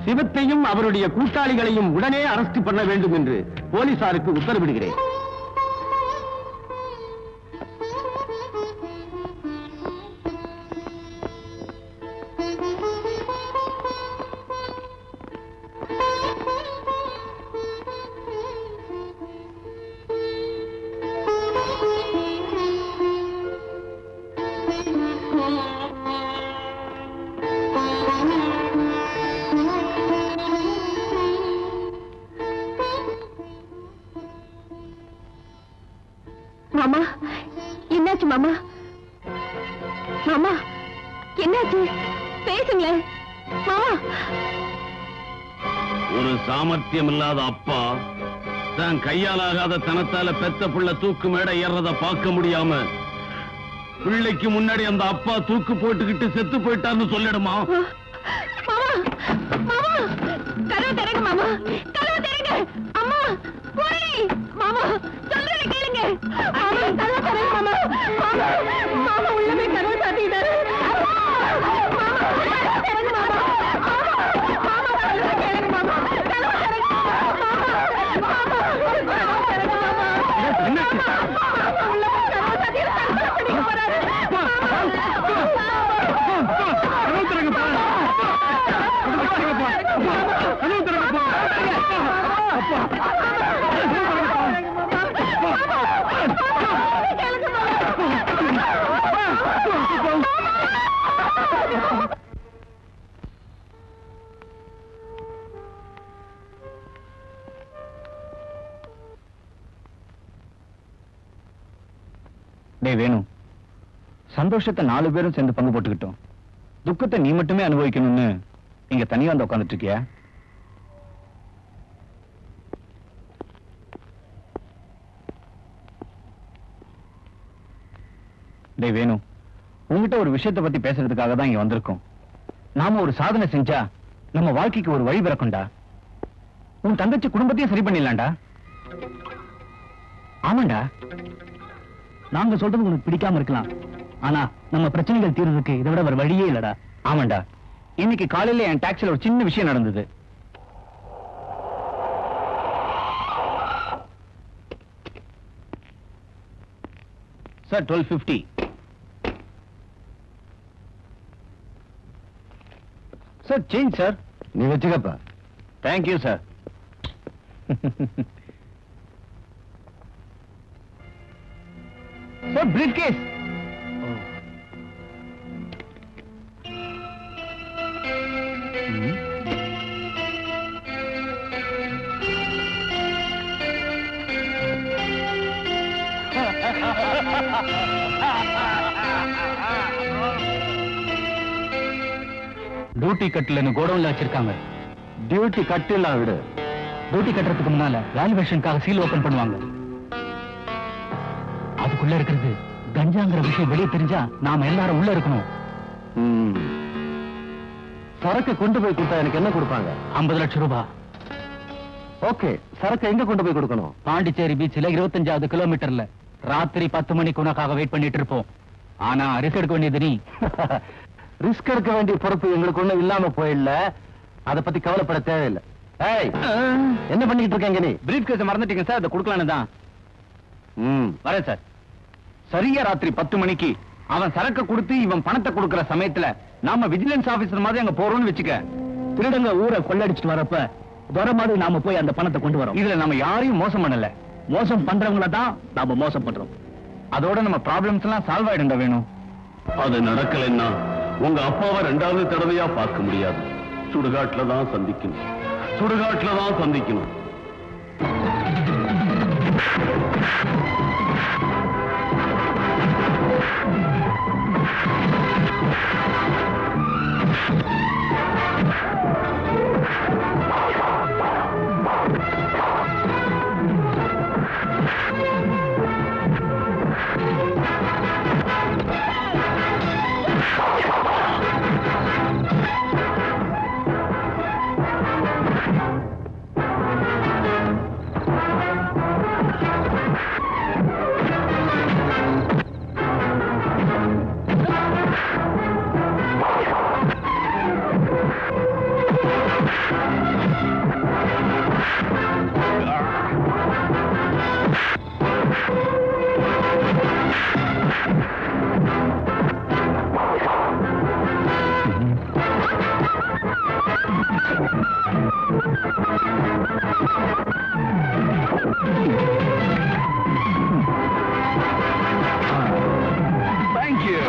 சிவத்தையும் அவருடைய கூட்டாளிகளையும் உடனே அரெஸ்ட் பண்ண வேண்டும் என்று போலீசாருக்கு உத்தரவிடுகிறேன். மாமா, என்னாச்சு மாமா? மாமா, என்னாச்சு? பேசுங்களேன் மாமா. ஒரு சாமர்த்தியம் இல்லாத அப்பா தான் கையாலாகாத தனத்தால பெத்த பிள்ளை தூக்கு மேடை ஏறத பார்க்க முடியாம பிள்ளைக்கு முன்னாடி அந்த அப்பா தூக்கு போட்டுக்கிட்டு செத்து போயிட்டான்னு சொல்லிடுமா? மாமா, மாமா, கதவு திறங்க மாமா, கதவு திறங்க. அம்மா, போய் மாமா, சொல்றதை கேளுங்க. மாமா, கதவு திறங்க மாமா. மாமா, மாமா உள்ளவே கதவு சாத்திட்டாரு. மாமா, கதவு திறங்க மாமா. மாமா, சொல்றதை கேளுங்க மாமா. கதவு திறங்க மாமா. மாமா, கதவு திறங்க மாமா. மாமா, உள்ளவே கதவு சாத்திட்டாரு. பிடிக்க போறாரு. டேய் வேணு, சந்தோஷத்தை 4 பேரும் சேர்ந்து பங்கு போட்டுக்கிட்டோம். துக்கத்தை நீ மட்டுமே அனுபவிக்கணும்னு இங்க தனியா வந்து உட்காந்துட்டு இருக்கியா? டேய் வேணு, உங்ககிட்ட ஒரு விஷயத்தை பத்தி பேசுறதுக்காக தான் இங்க வந்திருக்கோம். நாம ஒரு சாதனை செஞ்சா நம்ம வாழ்க்கைக்கு ஒரு வழி பிறக்கும்டா. உன் தங்கச்சி குடும்பத்தையும் சரி பண்ணிடலாம்டா. ஆமாண்டா, நாங்க சொல்றது உனக்கு பிடிக்காம இருக்கலாம், ஆனா நம்ம பிரச்சனைகள் தீர்றதுக்கு இதை விட ஒரு வழியே இல்லடா. ஆமாண்டா, இன்னைக்கு காலையில என் டாக்ஸில ஒரு சின்ன விஷயம் நடந்தது. சார் 1250. Sir change sir. நீ வச்சுக்கப்பா. Thank you sir. Sir briefcase. Duty கட்டில் கோடவுன்ல வச்சிருக்காங்க. டியூட்டி கட்டிலாம் விடு. டியூட்டி கட்டுறதுக்கு முன்னால வேல்யூவேஷனுக்காக சீல் ஓபன் பண்ணுவாங்க. இதுக்குள்ள இருக்கிறது கஞ்சாங்கிற விஷயம் வெளியே தெரிஞ்சா நாம எல்லாரும் உள்ள இருக்கணும். சரக்கு கொண்டு போய் கொடுத்தா எனக்கு என்ன கொடுப்பாங்க? 50 லட்சம் ரூபாய். ஓகே, சரக்கு எங்க கொண்டு போய் கொடுக்கணும்? பாண்டிச்சேரி பீச்சில் 25வது கிலோமீட்டர்ல ராத்திரி 10 மணிக்கு உனக்காக வெயிட் பண்ணிட்டு இருப்போம். ஆனா ரிஸ்க் எடுக்க வேண்டியது நீ. ரிஸ்க் எடுக்க வேண்டிய பொறுப்பு எங்களுக்கு ஒண்ணும் இல்லாம போயிடல. அத பத்தி கவலைப்பட தேவையில்லை. என்ன பண்ணிட்டு இருக்கீங்க நீ? பிரீஃப் கேஸ் மறந்துட்டீங்க சார், அதை கொடுக்கலான்னு தான். வரேன் சார். சரியா ராத்திரி 10 மணிக்கு அவன் சரக்கு கொடுத்து இவன் பணத்தை கொடுக்கிற சமயத்துல நாம விஜிலன்ஸ் ஆபீசர் மாதிரி அங்க போறோம்னு வச்சுக்க. திருடங்க ஊரை கொள்ளடிச்சிட்டு வரப்ப வர மாதிரி நாம போய் அந்த பணத்தை கொண்டு வரோம். இதுல நம்ம யாரையும் மோசம் பண்ணல. மோசம் பண்றவங்கள தான் நாம மோசம் பண்றோம். அதோட நம்ம ப்ராப்ளம்ஸ் எல்லாம் சால்வ் ஆயிடுண்டா வேணும். அது நடக்கலைன்னா உங்க அப்பாவை 2வது தடவையா பார்க்க முடியாது. சுடுகாட்டுல தான் சந்திக்கணும். சுடுகாட்டுல தான் சந்திக்கணும். Thank you.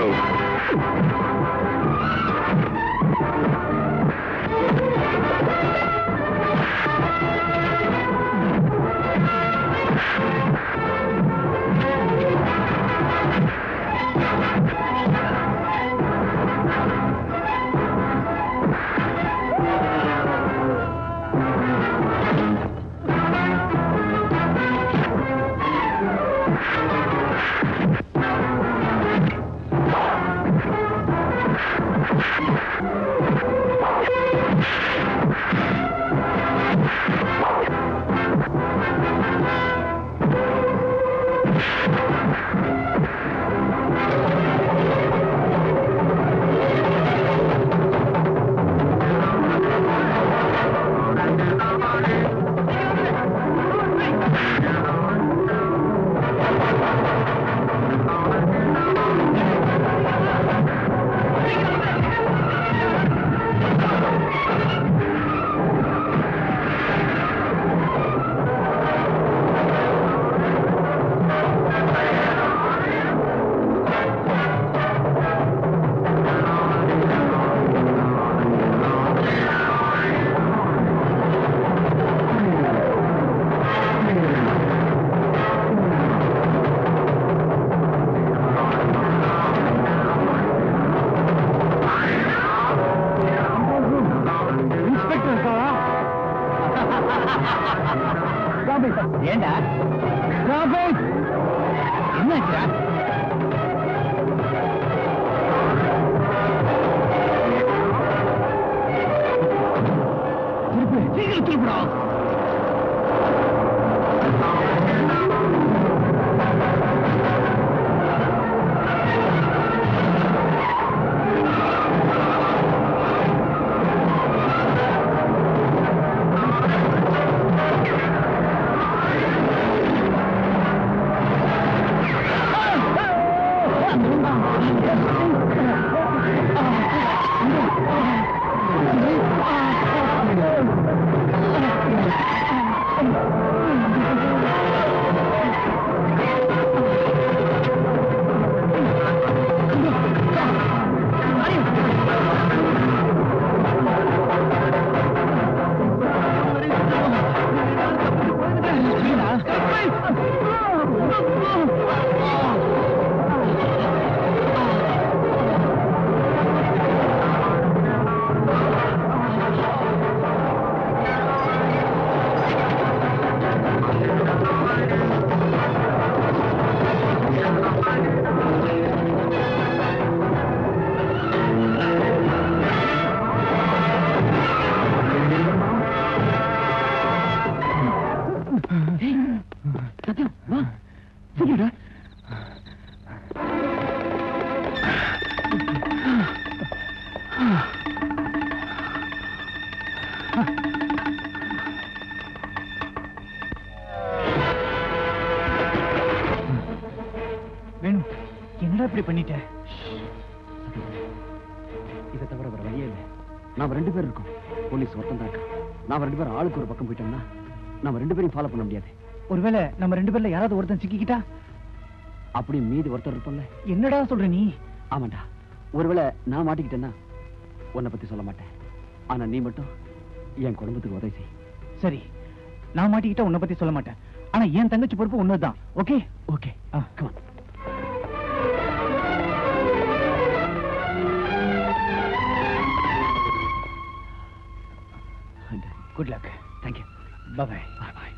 ஏண்டா என்னாச்சா? சீக்கிரம் திருப்படா. இதை தவிர வேற வழியே இல்லை. நாம 2 பேர் இருக்கோம், போலீஸ் ஒருத்தன் தான் இருக்கா. நாம 2 பேரும் ஆளுக்கு ஒரு பக்கம் போயிட்டோம்னா நாம 2 பேரையும் ஃபாலோ பண்ண முடியாது. ஒருவேளை நம்ம 2 பேர்ல யாராவது ஒருத்தன் சிக்கிக்கிட்டா அப்படி மீதி ஒருத்தர் இருப்போம்ல. என்னடா சொல்ற நீ? ஆமாண்டா, ஒருவேளை நான் மாட்டிக்கிட்டேன்னா உன்னை பத்தி சொல்ல மாட்டேன். ஆனா நீ மட்டும் என் குடும்பத்துக்கு உதவி செய். சரி, நான் மாட்டிக்கிட்டா உன்னை பத்தி சொல்ல மாட்டேன். ஆனா என் தங்கச்சி பொறுப்பு ஒண்ணுதான். Okay okay, come on. Good luck. Thank you. Bye bye. Bye.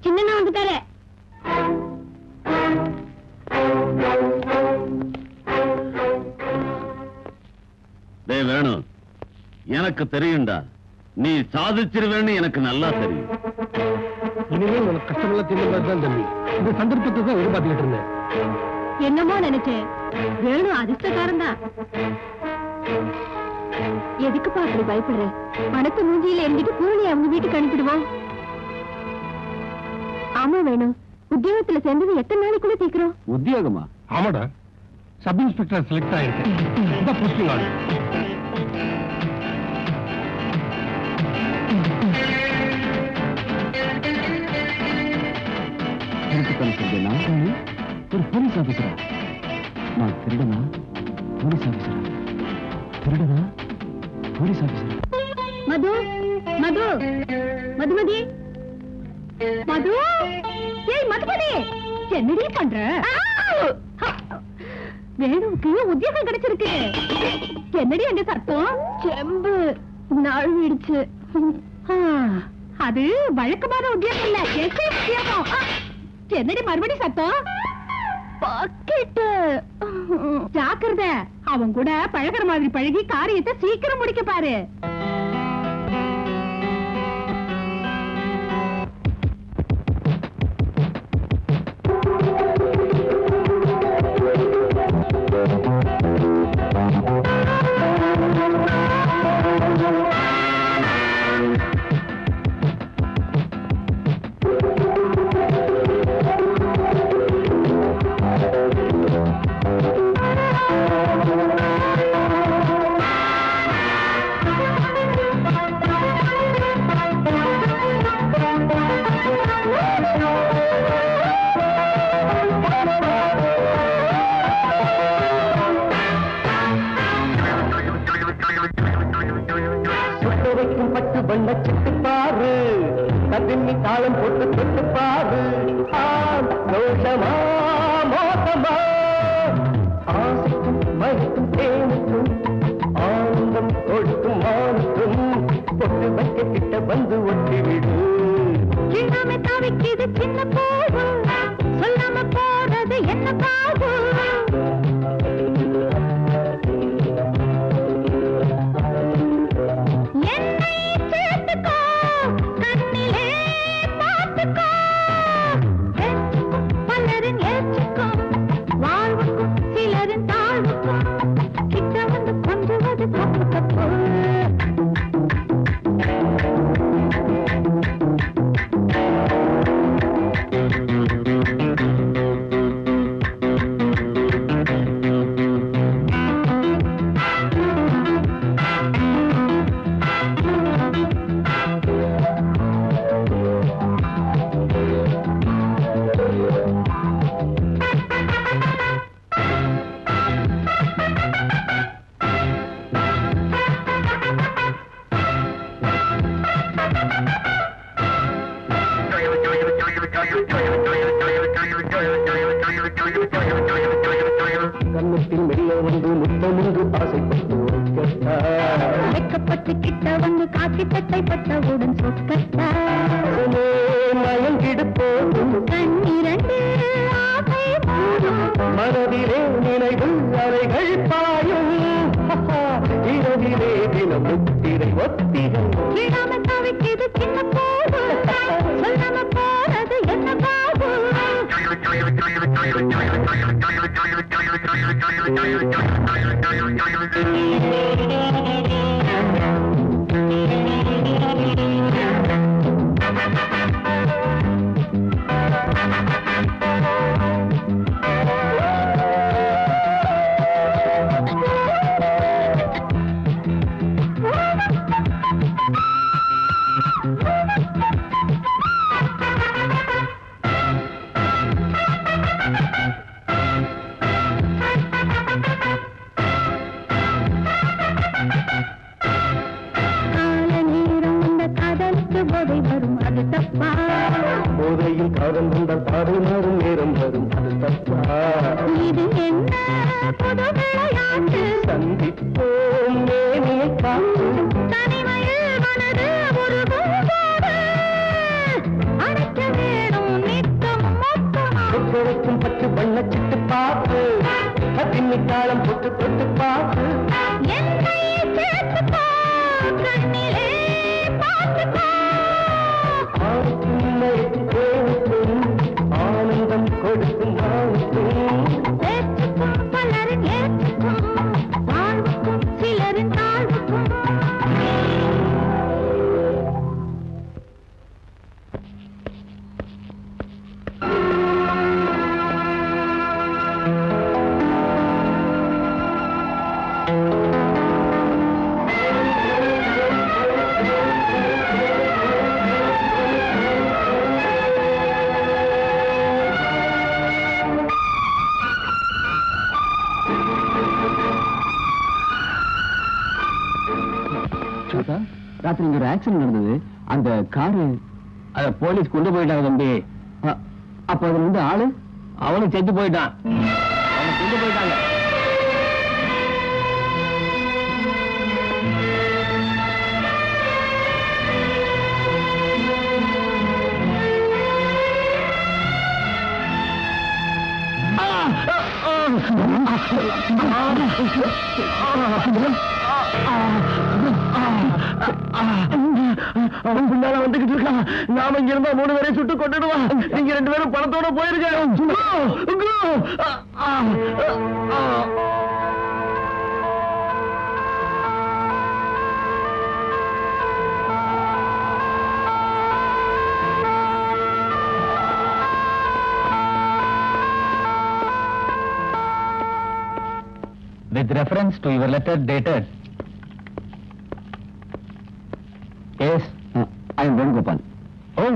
சின்ன வந்துட்டாரு. வேணும், எனக்கு தெரியும்டா, நீ சாதிச்சிருவேன்னு எனக்கு நல்லா தெரியும். இனிமே உனக்கு கஷ்டமெல்லாம் தெரியும் தம்பி. இந்த சந்தர்ப்பத்தை தான் எதிர்பார்த்துக்கிட்டு இருந்தேன். என்னமோ நினைச்சேன், வேணும் அதிர்ஷ்டக்காரன் தான். எதுக்குப்பா அப்படி பயப்படுற? பணத்தை மூஞ்சியில எரிஞ்சிட்டு பூரணி அவங்க வீட்டுக்கு அனுப்பிடுவோம். ஆமா வேணும், உத்தியோகத்துல சேர்ந்தது எத்தனை நாளைக்குள்ள தீக்கிறோம்? உத்தியோகமா? ஆமாடா, சப் இன்ஸ்பெக்டர் செலக்ட் ஆயிருக்கு. இந்த போஸ்டிங் ஆர்டர். ஒரு போலீஸ் ஆபீசரா? நான் திருடனா போலீஸ் ஆபீசரா? திருடனா போலீஸ் ஆபீசரா? மது மது மதுமதி மது, ஏய் மதுமதி, என்னடி பண்ற? வேணுவுக்கு உத்தியோகம் கிடைச்சிருக்கு. என்னடி அங்க சத்தம்? செம்பு நழுவிடுச்சு. அது வழக்கமான உத்தியோகம் இல்ல, உத்தியோகம். என்னடி மறுபடி சத்தம்? பாக்கெட். ஜாக்கிரதை, அவன் கூட பழகிற மாதிரி பழகி காரியத்தை சீக்கிரம் முடிக்க பாரு. தாளம் போட்டு தொட்டு பாரு. தோஷமா மோசமா, ஆசைக்கும் மயக்கும் தேனுக்கும் ஆனந்தம் கொடுக்கும் மானுக்கும் பொட்டு வைக்க கிட்ட வந்து ஒட்டிவிடு. சின்னமே தாவிக்குது சின்ன போது சொல்லாம போறது என்ன பாபு என்னை சேர்த்துக்கோ கண்ணிலே பார்த்துக்கோ பலரின் ஏற்றுக்கும் வாழ்வுக்கும் சிலரின் தாழ்வுக்கும் கிட்ட வந்து கொஞ்சுவது தப்பு தப்பு கண்ணத்தில் மெல்ல வந்து முத்தமுண்டு ஆசைப்பட்டு வைக்கப்பட்டு கிட்ட வந்து காக்கி சட்டை பட்டவுடன் சொக்கட்டா மயங்கிடு போதும் கண்ணிரண்டு ஆசை போதும் மனதிலே நினைவு அலைகள் பாயும் இரவிலே தினம் முத்திரை ஒத்திரை விடாம தவிக்குது சின்ன போது சொல்லாம போறது என்ன பாபு போதையில் காதல் வந்தால் பாதை மாறும் நேரம் வரும் அது தப்பா இது என்ன புது விளையாட்டு சந்திப்போம் மேனியை காத்து தனிமையில் மனது ஒரு பூவோடு அடைக்க வேணும் நித்தம் மொத்தமா ஒவ்வொருக்கும் பத்து வண்ணச்சிட்டு பார்த்து பின்னி தாளம் போட்டு தொட்டு பார்த்து என்னை சேர்த்துக்கோ கண்ணிலே பார்த்துக்கோ ஆனந்தம் கொடுக்கும் ஏற்றுக்கும் பலரின் ஏற்றுக்கும் வாழ்வுக்கும் சிலரின் தாழ்வுக்கும் ராத்திரி இங்க ஒரு ஆக்சிடென்ட் நடந்தது அந்த காரு அத போலீஸ் கொண்டு போயிட்டாங்க தம்பி. அப்ப அதுல வந்து ஆளு அவனும் செத்து போயிட்டான். அவனை கொண்டு போயிட்டாங்க. அவன் பின்னால வந்துகிட்டு இருக்கான். நாம இங்க இருந்தா 3 பேரையும் சுட்டு கொண்டுடுவான். நீங்க 2 பேரும் பணத்தோட போயிருக்க. With reference to your letter dated. Yes. I am Venugopal. Oh,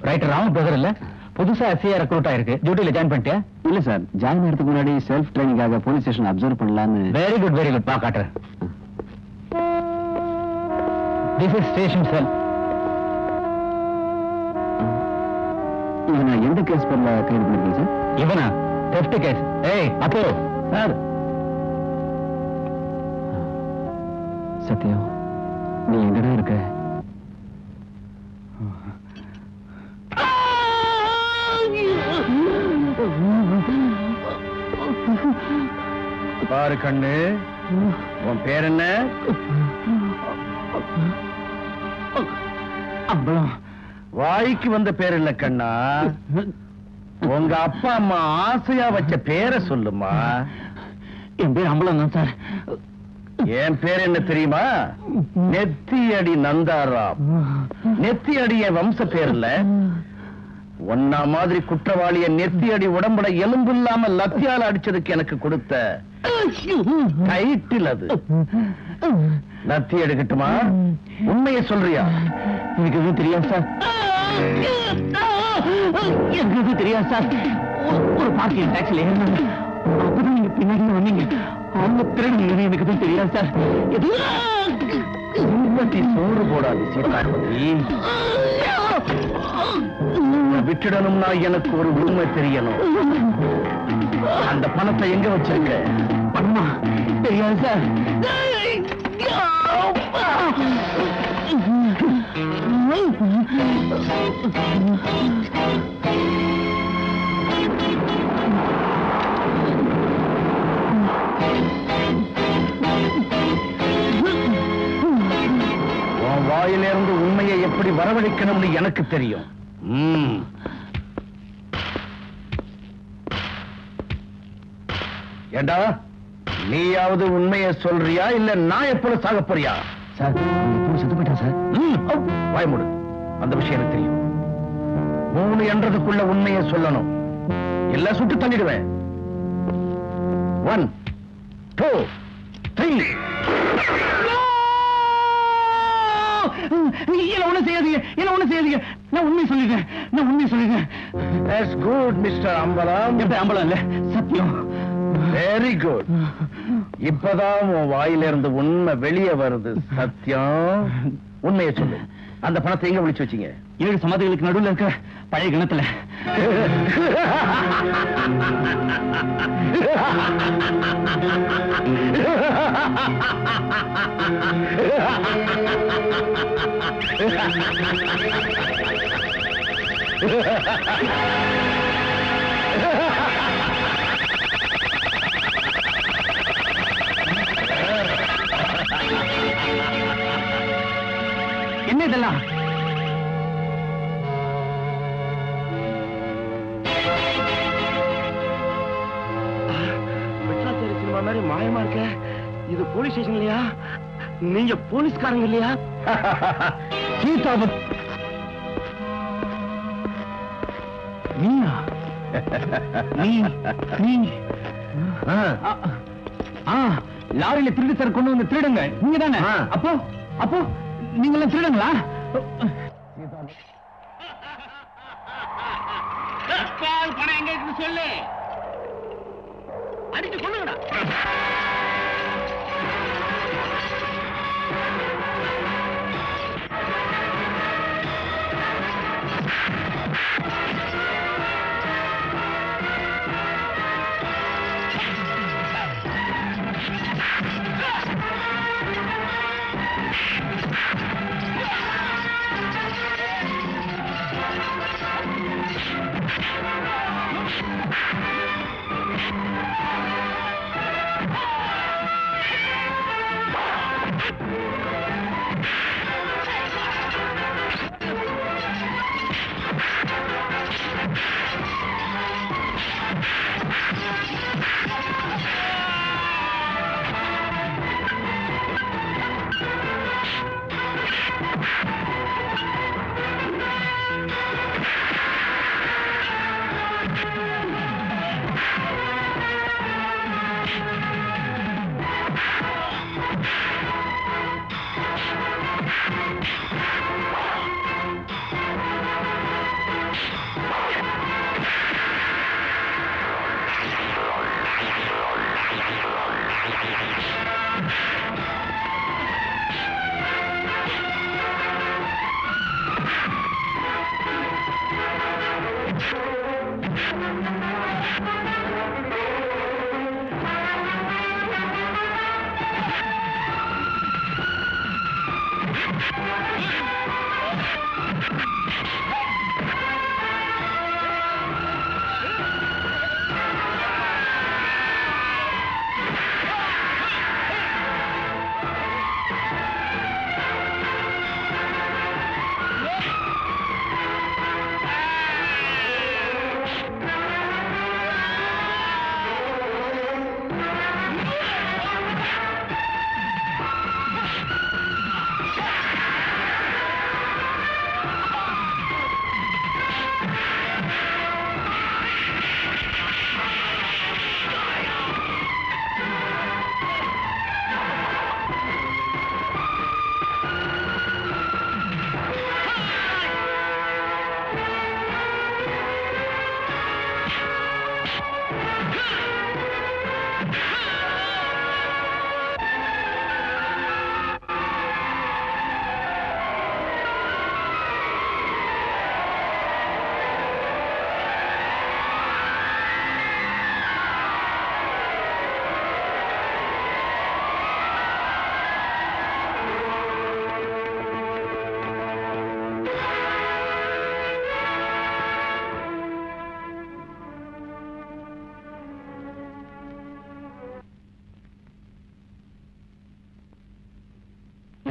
writer Rama brother இல்ல? புதுசா எஸ்ஐ ரெக்ரூட் ஆயிருக்கு. டியூட்டில ஜாயின் பண்ணிட்டியா? இல்ல சார், ஜாயின் ஆகிறதுக்கு முன்னாடி செல்ஃப் ட்ரைனிங்காக போலீஸ் ஸ்டேஷன் அப்சர்வ் பண்ணலாம்னு. Very good very good. பா காட்டுறேன். This is station cell. இவனை எந்த கேஸ் பேர்ல கைது பண்ணிருக்கீங்க சார்? இவனா? theft case. ஏய் அப்போ சார். சத்யம், நீ எங்கடா இருக்க? பாரு கண்ணு, உன் பேர் என்ன? அம்பலம். வாய்க்கு வந்த பேர் இல்ல கண்ணா, உங்க அப்பா அம்மா ஆசையா வச்ச பேரை சொல்லுமா. என் பேர் அம்பலம் தான் சார். என் பேர் என்ன தெரியுமா? நெத்தியடி நந்தாராம். நெத்தியடி என் வம்ச பேர்ல. ஒன்னா மாதிரி குற்றவாளிய நெத்தியடி உடம்புல எலும்பு இல்லாம லத்தியால அடிச்சதுக்கு எனக்கு கொடுத்த டைட்டில் அது. லத்தி எடுக்கட்டுமா? உண்மையை சொல்றியா? எனக்கு எதுவும் தெரியாது சார். எனக்கு எதுவும் தெரியாது சார். ஒரு பாக்கியம் டாக்ஸில ஏறினாங்க, அப்பதான் நீங்க பின்னாடி வந்தீங்க. அவங்க திருடுங்க, எனக்கு எதுவும் தெரியாது சார். சோறு போடாது சீதாபதி. விட்டுடணும்னா எனக்கு ஒரு உண்மை தெரியணும். அந்த பணத்தை எங்க வச்சிருக்க? பணமா? தெரியாது சார். உன் வாயிலிருந்து உண்மையை எப்படி வரவழைக்கணும்னு எனக்கு தெரியும். ஏண்டா, நீயாவது உண்மையை சொல்றியா இல்ல நான் எப்பொழுது சாக போறியா? சார், செத்து போயிட்டா சார். வாய்மூடு, அந்த விஷயம் எனக்கு தெரியும். 3 என்றதுக்குள்ள உண்மையை சொல்லணும், இல்ல சுட்டு தள்ளிடுவேன். 1 2 3. என்ன ஒண்ணு செய்யாதீங்க, என்ன ஒண்ணு செய்யாதீங்க. நான் உண்மை சொல்லிட்டேன், நான் உண்மை சொல்லிட்டேன். That's good, Mr. அம்பலம். எப்படி அம்பலம் இல்ல, சத்தியம். Very good. இப்பதான் உன் வாயிலிருந்து உண்மை வெளியே வருது. சத்தியம், உண்மையை சொல்லு. அந்த பணத்தை எங்க ஒளிச்சு வச்சீங்க? 7 சமாதிகளுக்கு நடுவில் இருக்க பழைய கிணத்துல. என்ன இதெல்லாம்? சினிமா மாதிரி மாயமா இருக்க. இது போலீஸ் ஸ்டேஷன் இல்லையா? நீங்க போலீஸ்காரங்க இல்லையா? சீதாபத், நீயா? நீ லாரியில திருடு சார் கொண்டு வந்து திருடுங்க, நீங்க தானே? அப்போ அப்போ நீங்களும் திருடுங்களா? பணம் எங்க இருக்கு சொல்லு, அடிச்சு கொள்ளுங்கடா.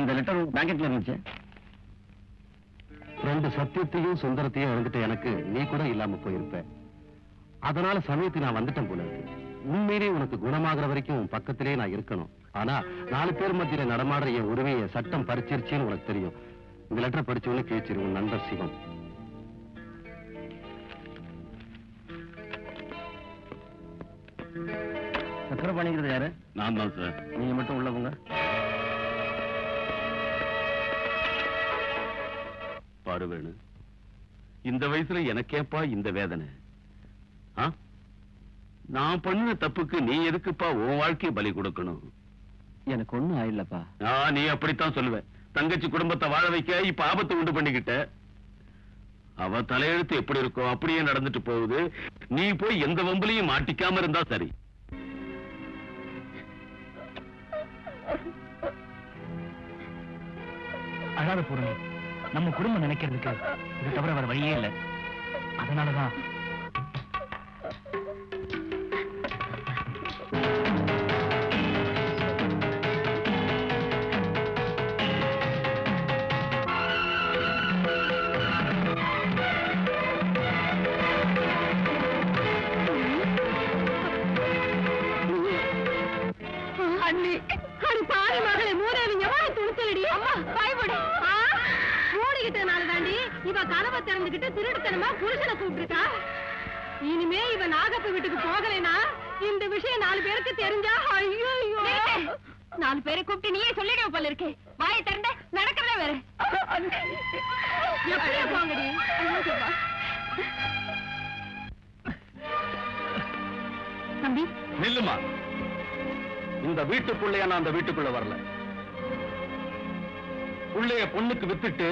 இந்த லெட்டர் பேக்கெட்ல இருந்துச்சு. ரெண்டு சத்தியத்தையும் சுந்தரத்தையும் எழுந்துட்டு எனக்கு நீ கூட இல்லாம போயிருப்ப. அதனால சமயத்தை நான் வந்துட்டேன் போல இருக்கு. உண்மையிலே உனக்கு குணமாகிற வரைக்கும் உன் பக்கத்திலே நான் இருக்கணும். ஆனா 4 பேர் மத்தியில நடமாடுற என் உரிமையை சட்டம் பறிச்சிருச்சுன்னு உனக்கு தெரியும். இந்த லெட்டர் படிச்சவனே கேச்சிரு. உன் நண்பர் சிவம். சக்கரை பண்ணிக்கிறது யாரு? நான் தான் சார். நீங்க மட்டும் உள்ள போங்க. பாரு வேணு, இந்த வயசுல எனக்கேப்பா இந்த வேதனை? நான் பண்ணின தப்புக்கு நீ எதுக்குப்பா உன் வாழ்க்கையை பலி கொடுக்கணும்? எனக்கு ஒண்ணும் ஆயிடலப்பா. நீ அப்படித்தான் சொல்லுவ. தங்கச்சி குடும்பத்தை வாழ வைக்க இப்ப ஆபத்து உண்டு பண்ணிக்கிட்ட. அவ தலையெழுத்து எப்படி இருக்கோ அப்படியே நடந்துட்டு போகுது. நீ போய் எந்த வம்புலையும் மாட்டிக்காம இருந்தா சரி. அழாத பூரணி, நம்ம குடும்பம் நினைக்கிறதுக்கு இது தவிர வேற வழியே இல்லை. அதனாலதான் கனவை திறந்துகிட்டு திருடுத்தனமா புருஷனை கூப்பிட்டுருக்கா. இனிமே இவ நாகப்ப வீட்டுக்கு போகலைனா இந்த விஷயம் 4 பேருக்கு தெரிஞ்சா ஐயோ 4 பேரை கூப்பிட்டு நீயே சொல்லிடுவ போல இருக்கே. வாயை திறந்த நடக்கிறதே வேற. எப்படியா போங்கடி. தம்பி நில்லுமா. இந்த வீட்டுக்குள்ளையா நான் அந்த வீட்டுக்குள்ள வரல. உள்ளைய பொண்ணுக்கு வித்துட்டு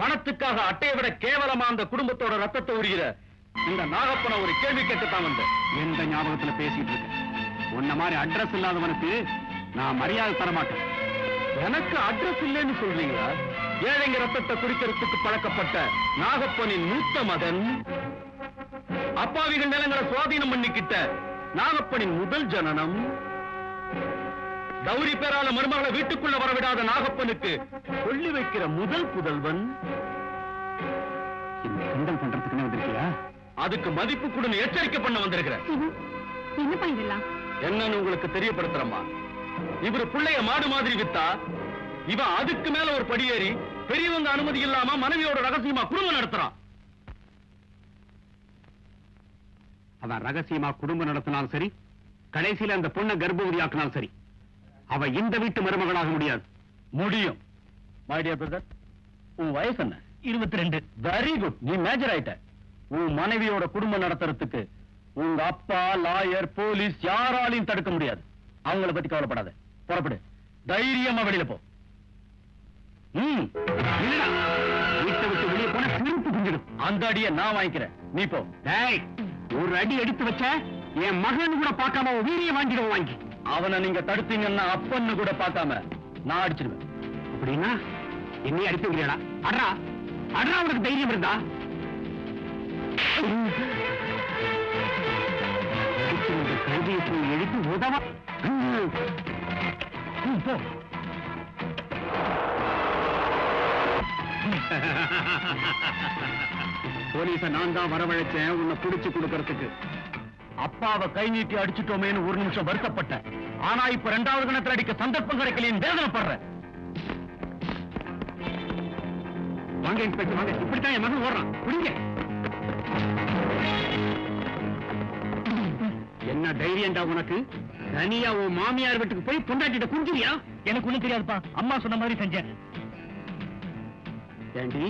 பணத்துக்காக அட்டையை விட கேவலமா அந்த குடும்பத்தோட ரத்தத்தை உரிகிற இந்த நாகப்பனை ஒரு கேள்வி கேட்டுத்தான் வந்த. எந்த ஞாபகத்துல பேசிட்டு இருக்க? உன்ன மாதிரி அட்ரஸ் இல்லாதவனுக்கு நான் மரியாதை தரமாட்டேன். எனக்கு அட்ரஸ் இல்லைன்னு சொல்றீங்களா? ஏழைங்க ரத்தத்தை குடிக்கிறதுக்கு பழக்கப்பட்ட நாகப்பனின் மூத்த மகன், அப்பாவிகள் நிலங்களை சுவாதீனம் பண்ணிக்கிட்ட நாகப்பனின் முதல் ஜனனம், கௌரி பேரால மருமகளை வீட்டுக்குள்ள வரவிடாத நாகப்பனுக்கு கொள்ளி வைக்கிற முதல் புதல்வன். கிண்டல் பண்றதுக்குன்னு வந்திருக்கியா? அதுக்கு மதிப்பு கொடுன்னு எச்சரிக்கை பண்ண வந்திருக்கிறேன். என்ன பண்ணிடலாம் என்னன்னு உங்களுக்கு தெரியப்படுத்துறமா. இவரு பிள்ளைய மாடு மாதிரி வித்தா இவன் அதுக்கு மேல ஒரு படியேறி பெரியவங்க அனுமதி இல்லாம மனைவியோட ரகசியமா குடும்பம் நடத்துறான். அவன் ரகசியமா குடும்பம் நடத்தினாலும் சரி, கடைசியில அந்த பொண்ணை கர்ப்பவதியாக்கினாலும் சரி, அவ இந்த வீட்டு மருமகளாக முடியாது. முடியும். மை டியர் பிரதர், உன் வயசு என்ன? 22. Very good. நீ மேஜர் ஆயிட்ட. உன் மனைவியோட குடும்பம் நடத்துறதுக்கு உங்க அப்பா, லாயர், போலீஸ் யாராலையும் தடுக்க முடியாது. அவங்கள பத்தி கவலைப்படாத. புறப்படு. தைரியமா வெளியில போ. வீட்டை விட்டு வெளியே போன சிரிப்பு குஞ்சிடும். அந்த அடியை நான் வாங்கிக்கிறேன். நீ போ. ஒரு அடி எடுத்து வச்ச என் மகன் கூட பார்க்காம வீரிய வாங்கிடுவோம். வாங்கி அவனை நீங்க தடுத்தீங்கன்னா அப்பன்னு கூட பார்க்காம நான் அடிச்சிருவேன். அப்படின்னா என்னைய அடித்துக்கிறா? அட்ரா அட்ரா, உனக்கு தைரியம் இருந்தா கழுதியை எழுப்பி உதவ. போ. போலீஸ நான் தான் வரவழைச்சேன் உன்னை புடிச்சு கொடுக்கறதுக்கு. அப்பாவை கை நீட்டி அடிச்சுட்டோமேன்னு ஒரு நிமிஷம் வருத்தப்பட்டேன். ஆனா இப்ப 2வது கணத்துல அடிக்க சந்தர்ப்பம் கிடைக்கலையும் வேதனைப்படுறேன். வாங்க இன்ஸ்பெக்டர் வாங்க. இப்படித்தான் என் மகன் ஓடுறான். புடிங்க. என்ன தைரியம்டா உனக்கு? தனியா உன் மாமியார் வீட்டுக்கு போய் பொண்டாட்டிட்ட குஞ்சிரியா? எனக்கு ஒண்ணும் தெரியாதுப்பா. அம்மா சொன்ன மாதிரி செஞ்சேன். ஏண்டி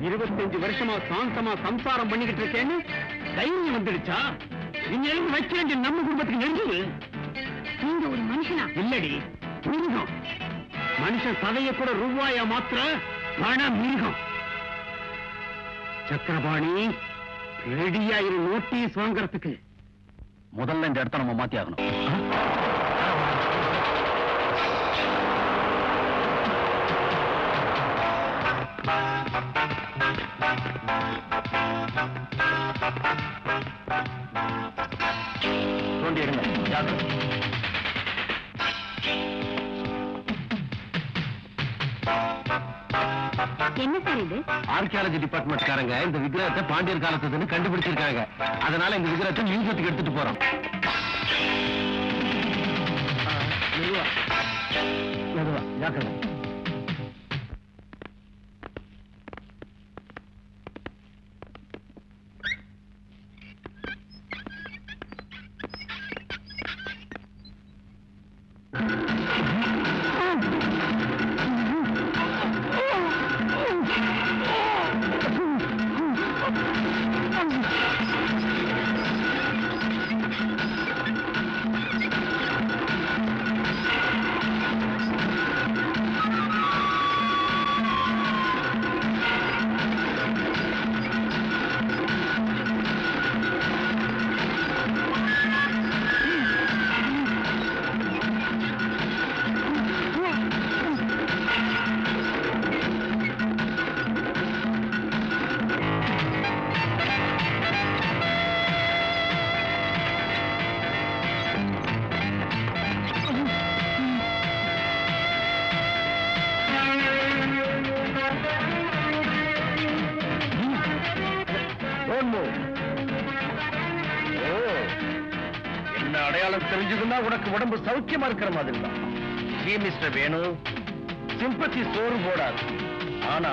25 வருஷமா சாந்தமா சம்சாரம் பண்ணிக்கிட்டு இருக்கேன்னு தைரியம் வந்துடுச்சா? நீங்க எல்லாம் வைக்க வேண்டிய நம்ம குடும்பத்துக்கு நெருங்குது. நீங்க ஒரு மனுஷனா? இல்லடி, மிருகம். மனுஷன் சதைய கூட ரூபாயா மாத்திர பண மிருகம். சக்கரபாணி ரெடியா இரு நோட்டீஸ் வாங்கறதுக்கு. முதல்ல இந்த இடத்த நம்ம மாத்தி ஆகணும். தோண்டி எடுங்க. ஜாக்கிரதை. என்ன சார் இது? ஆர்கியாலஜி டிபார்ட்மெண்ட்காரங்க இந்த விக்கிரகத்தை பாண்டியர் காலத்துன்னு கண்டுபிடிச்சிருக்காங்க. அதனால இந்த விக்கிரகத்தை மியூசியத்துக்கு எடுத்துட்டு போறோம். ஜாக்கிரதை. என்ன அடையாளம் தெரிஞ்சதுன்னா உனக்கு உடம்பு சௌக்கியமா இருக்கிற மாதிரி தான். மிஸ்டர் வேணு, சிம்பத்தி சோறு போடாது. ஆனா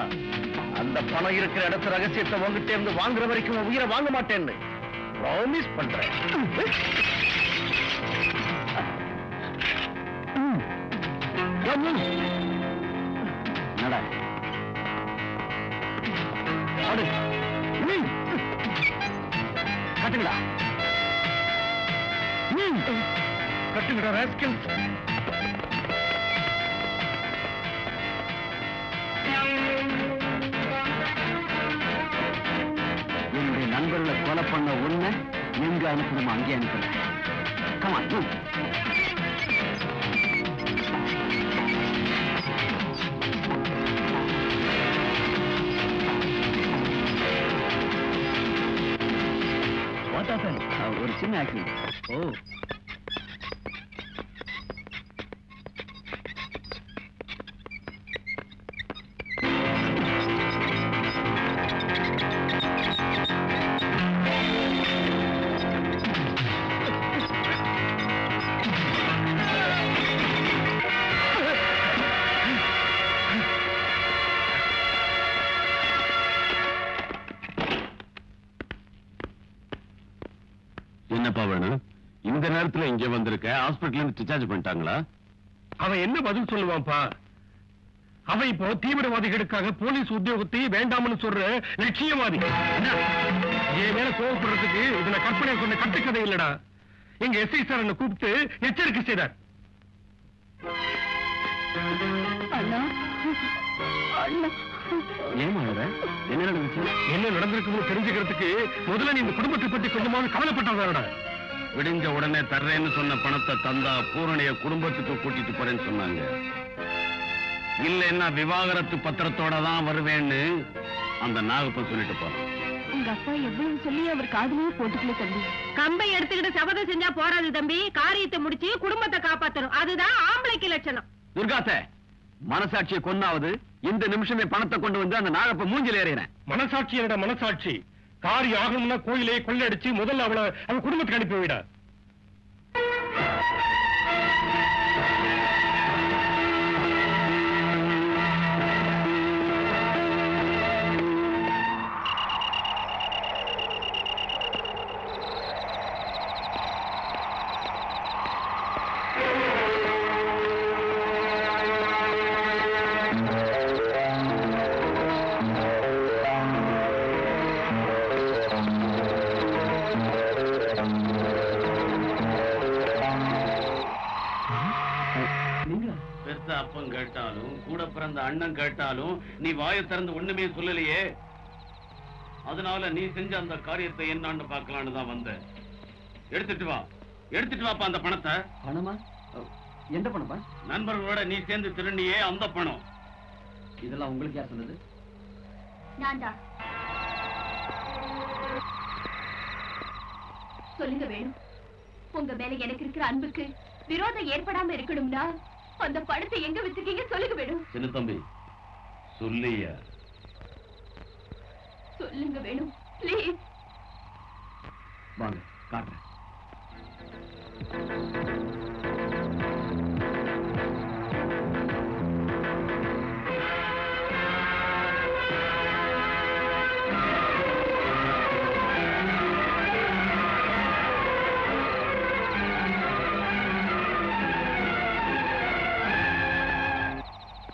அந்த பணம் இருக்கிற இடத்து ரகசியத்தை உங்ககிட்ட இருந்து வாங்குற வரைக்கும் உயிரை வாங்க மாட்டேன்னு ப்ராமிஸ் பண்றேன். கட்டுங்களா கட்டுங்கடா ராஸ்கல். என்னுடைய நண்பர்களை கொலை பண்ண உன்னை எங்க அனுப்பணும் அங்கே அனுப்பல. கமான். ஒரு சின்ன ஆக்சிடென்ட். ஓ, என்னப்பா வேணும்? இந்த நேரத்துல இங்க வந்திருக்க? ஹாஸ்பிடல்ல இருந்து டிஸ்சார்ஜ் பண்ணிட்டாங்களா? அவன் என்ன பதில் சொல்லுவான்ப்பா? அவன் இப்போ தீவிரவாதிகளுக்காக போலீஸ் உத்தியோகத்தை வேண்டாம்னு சொல்ற லட்சியவாதி. என் மேல கோவப்படுறதுக்கு இதுல கற்பனை சொன்ன கட்டுக்கதை இல்லடா. எங்க எஸ்ஐ சார் என்ன கூப்பிட்டு எச்சரிக்கை செய்தார். என்ன நடந்திருக்குன்னு தெரிஞ்சுக்கிறதுக்கு முதல்ல நீ இந்த குடும்பத்தை பற்றி கொஞ்சமாவது கவலைப்பட்டாதானடா. விடிஞ்ச உடனே தர்றேன்னு சொன்ன பணத்தை தந்தா பூரணிய குடும்பத்துக்கு கூட்டிட்டு போறேன்னு சொன்னாங்க. இல்லைன்னா விவாகரத்து பத்திரத்தோட தான் வருவேன்னு அந்த நாகப்பன் சொல்லிட்டு போறான். உங்க அப்பா எவ்வளவு சொல்லி அவர் காதலையே போட்டுக்கல தம்பி. கம்பை எடுத்துக்கிட்டு சபதம் செஞ்சா போறாது தம்பி. காரியத்தை முடிச்சு குடும்பத்தை காப்பாத்தணும். அதுதான் ஆம்பளைக்கு லட்சணம். துர்காத்தே, மனசாட்சியை கொன்னாவது இந்த நிமிஷமே பணத்தை கொண்டு வந்து அந்த நாகப்ப மூஞ்சில ஏறிறேன். மனசாட்சி என்னடா மனசாட்சி? காரியம் ஆகணும்னா கோயிலை கொள்ளடிச்சு முதல்ல அவளை அவன் குடும்பத்துக்கு அனுப்பி விட. அப்பன் கேட்டாலும் கூட பிறந்த அண்ணன் கேட்டாலும் நீ வாயை திறந்து ஒண்ணுமே சொல்லலையே. அதனால நீ செஞ்ச அந்த காரியத்தை என்னான்னு பார்க்கலான்னு தான் வந்த. எடுத்துட்டு வாப்பா அந்த பணத்தை. பணமா? எந்த பணமா? நண்பர்களோட நீ சேர்ந்து திருண்டியே அந்த பணம். இதெல்லாம் உங்களுக்கு யார் சொன்னது? நான்தான். சொல்லுங்க வேணும், உங்க மேல எனக்கு இருக்கிற அன்புக்கு விரோதம் ஏற்படாம இருக்கணும்னா அந்த பணத்தை எங்க வச்சிருக்கீங்க சொல்லுங்க வேணும். சின்ன தம்பி சொல்லியா? சொல்லுங்க வேணும், ப்ளீஸ். வாங்க காட்டுறேன்.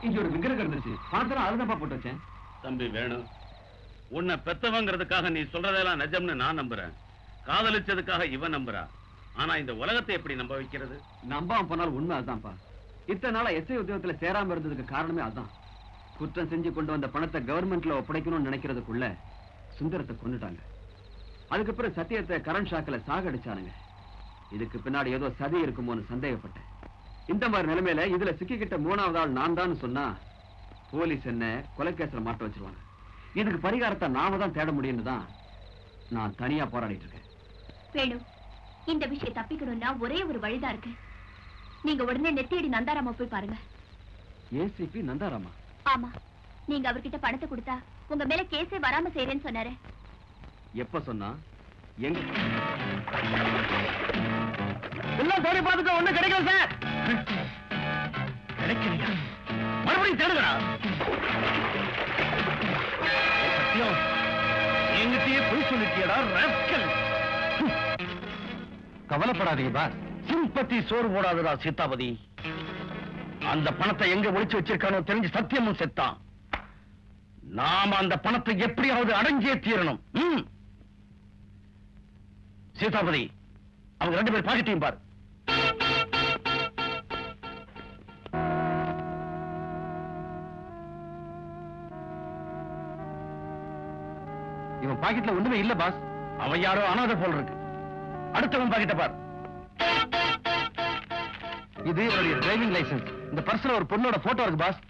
இங்க ஒரு விக்கிரகம் இருந்துச்சு, பாத்திரம் அதுதான்ப்பா போட்டு வச்சேன். தம்பி வேணும், உன்னை பெத்தவங்கிறதுக்காக நீ சொல்றதெல்லாம் நிஜம்னு நான் நம்புறேன். காதலிச்சதுக்காக இவன் நம்புறா. ஆனா இந்த உலகத்தை எப்படி நம்ப வைக்கிறது? நம்பாம போனாலும் உண்மை அதுதான்ப்பா. இத்தனை நாளா எஸ்ஐ உத்தியோகத்துல சேராம இருந்ததுக்கு காரணமே அதான். குற்றம் செஞ்சு கொண்டு வந்த பணத்தை கவர்மெண்ட்ல ஒப்படைக்கணும்னு நினைக்கிறதுக்குள்ள சுந்தரத்தை கொண்டுட்டாங்க. அதுக்கப்புறம் சத்தியத்தை கரண்ட் ஷாக்கில் சாகடிச்சானுங்க. இதுக்கு பின்னாடி ஏதோ சதி இருக்குமோன்னு சந்தேகப்பட்டேன். இந்த மாதிரி நிலைமையில இதுல சிக்கிக்கிட்ட 3வது ஆள் நான் தான் சொன்னா போலீஸ் என்ன கொலைக்கேசில மாட்ட வச்சிருவாங்க. இதுக்கு பரிகாரத்தை நாம தான் தேட முடியும்னு தான் நான் தனியா போராடிட்டு இருக்கேன். வேணும், இந்த விஷயம் தப்பிக்கணும்னா ஒரே ஒரு வழிதான் இருக்கு. நீங்க உடனே நெத்தியடி நந்தாராமா போய் பாருங்க. ஏசிபி நந்தாராமா? ஆமா, நீங்க அவர்கிட்ட பணத்தை கொடுத்தா உங்க மேல கேஸே வராம செய்யறேன்னு சொன்னாரு. எப்ப சொன்னா? எங்க? எல்லாம் தேடி பார்த்துட்டு ஒண்ணு கிடைக்கல சார். கிடைக்கலையா? மறுபடியும் தேடுகிறா. சத்தியம், எங்கிட்டயே போய் சொல்லிட்டியடா ராஸ்கல். கவலைப்படாதீங்க பாஸ், சிம்பத்தி சோறு போடாதடா சீதாபதி. அந்த பணத்தை எங்க ஒளிச்சு வச்சிருக்கானோ தெரிஞ்சு சத்தியமும் செத்தான். நாம அந்த பணத்தை எப்படியாவது அடைஞ்சே தீரணும். சீதாபதி, அவங்க 2 பேர் பாக்கெட்டையும் பாரு. இவன் பாக்கெட்ல ஒண்ணுமே இல்ல பாஸ். அவன் யாரோ அனாதை போல் இருக்கு. அடுத்தவன் பாக்கெட்ட பார். இது என்னுடைய டிரைவிங் லைசன்ஸ். இந்த பர்ஸ்ல ஒரு பொண்ணோட போட்டோ இருக்கு பாஸ்.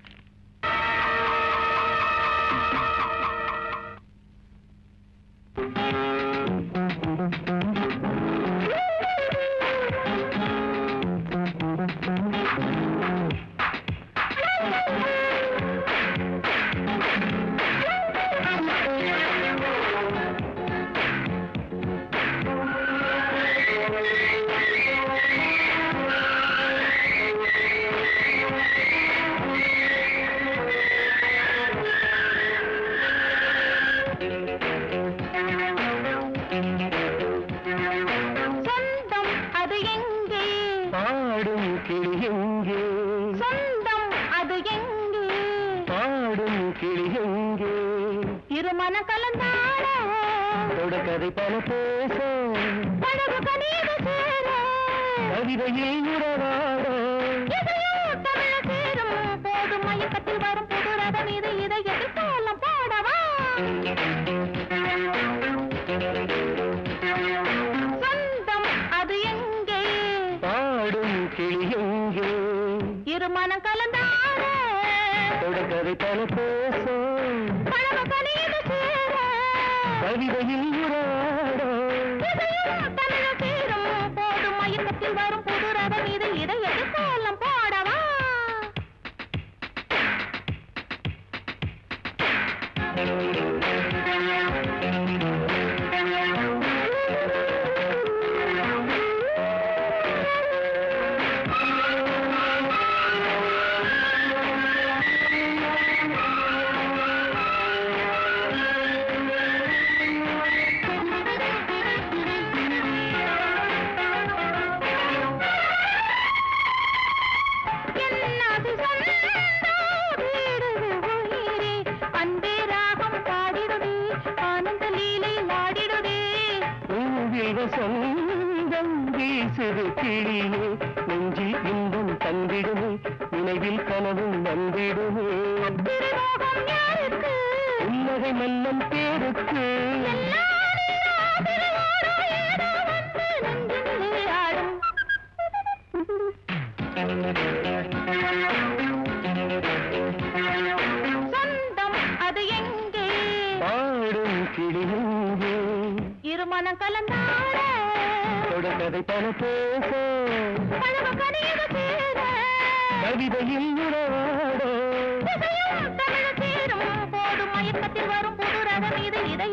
போதும் மயக்கத்தில் வரும் புது ரகம் இது. இதை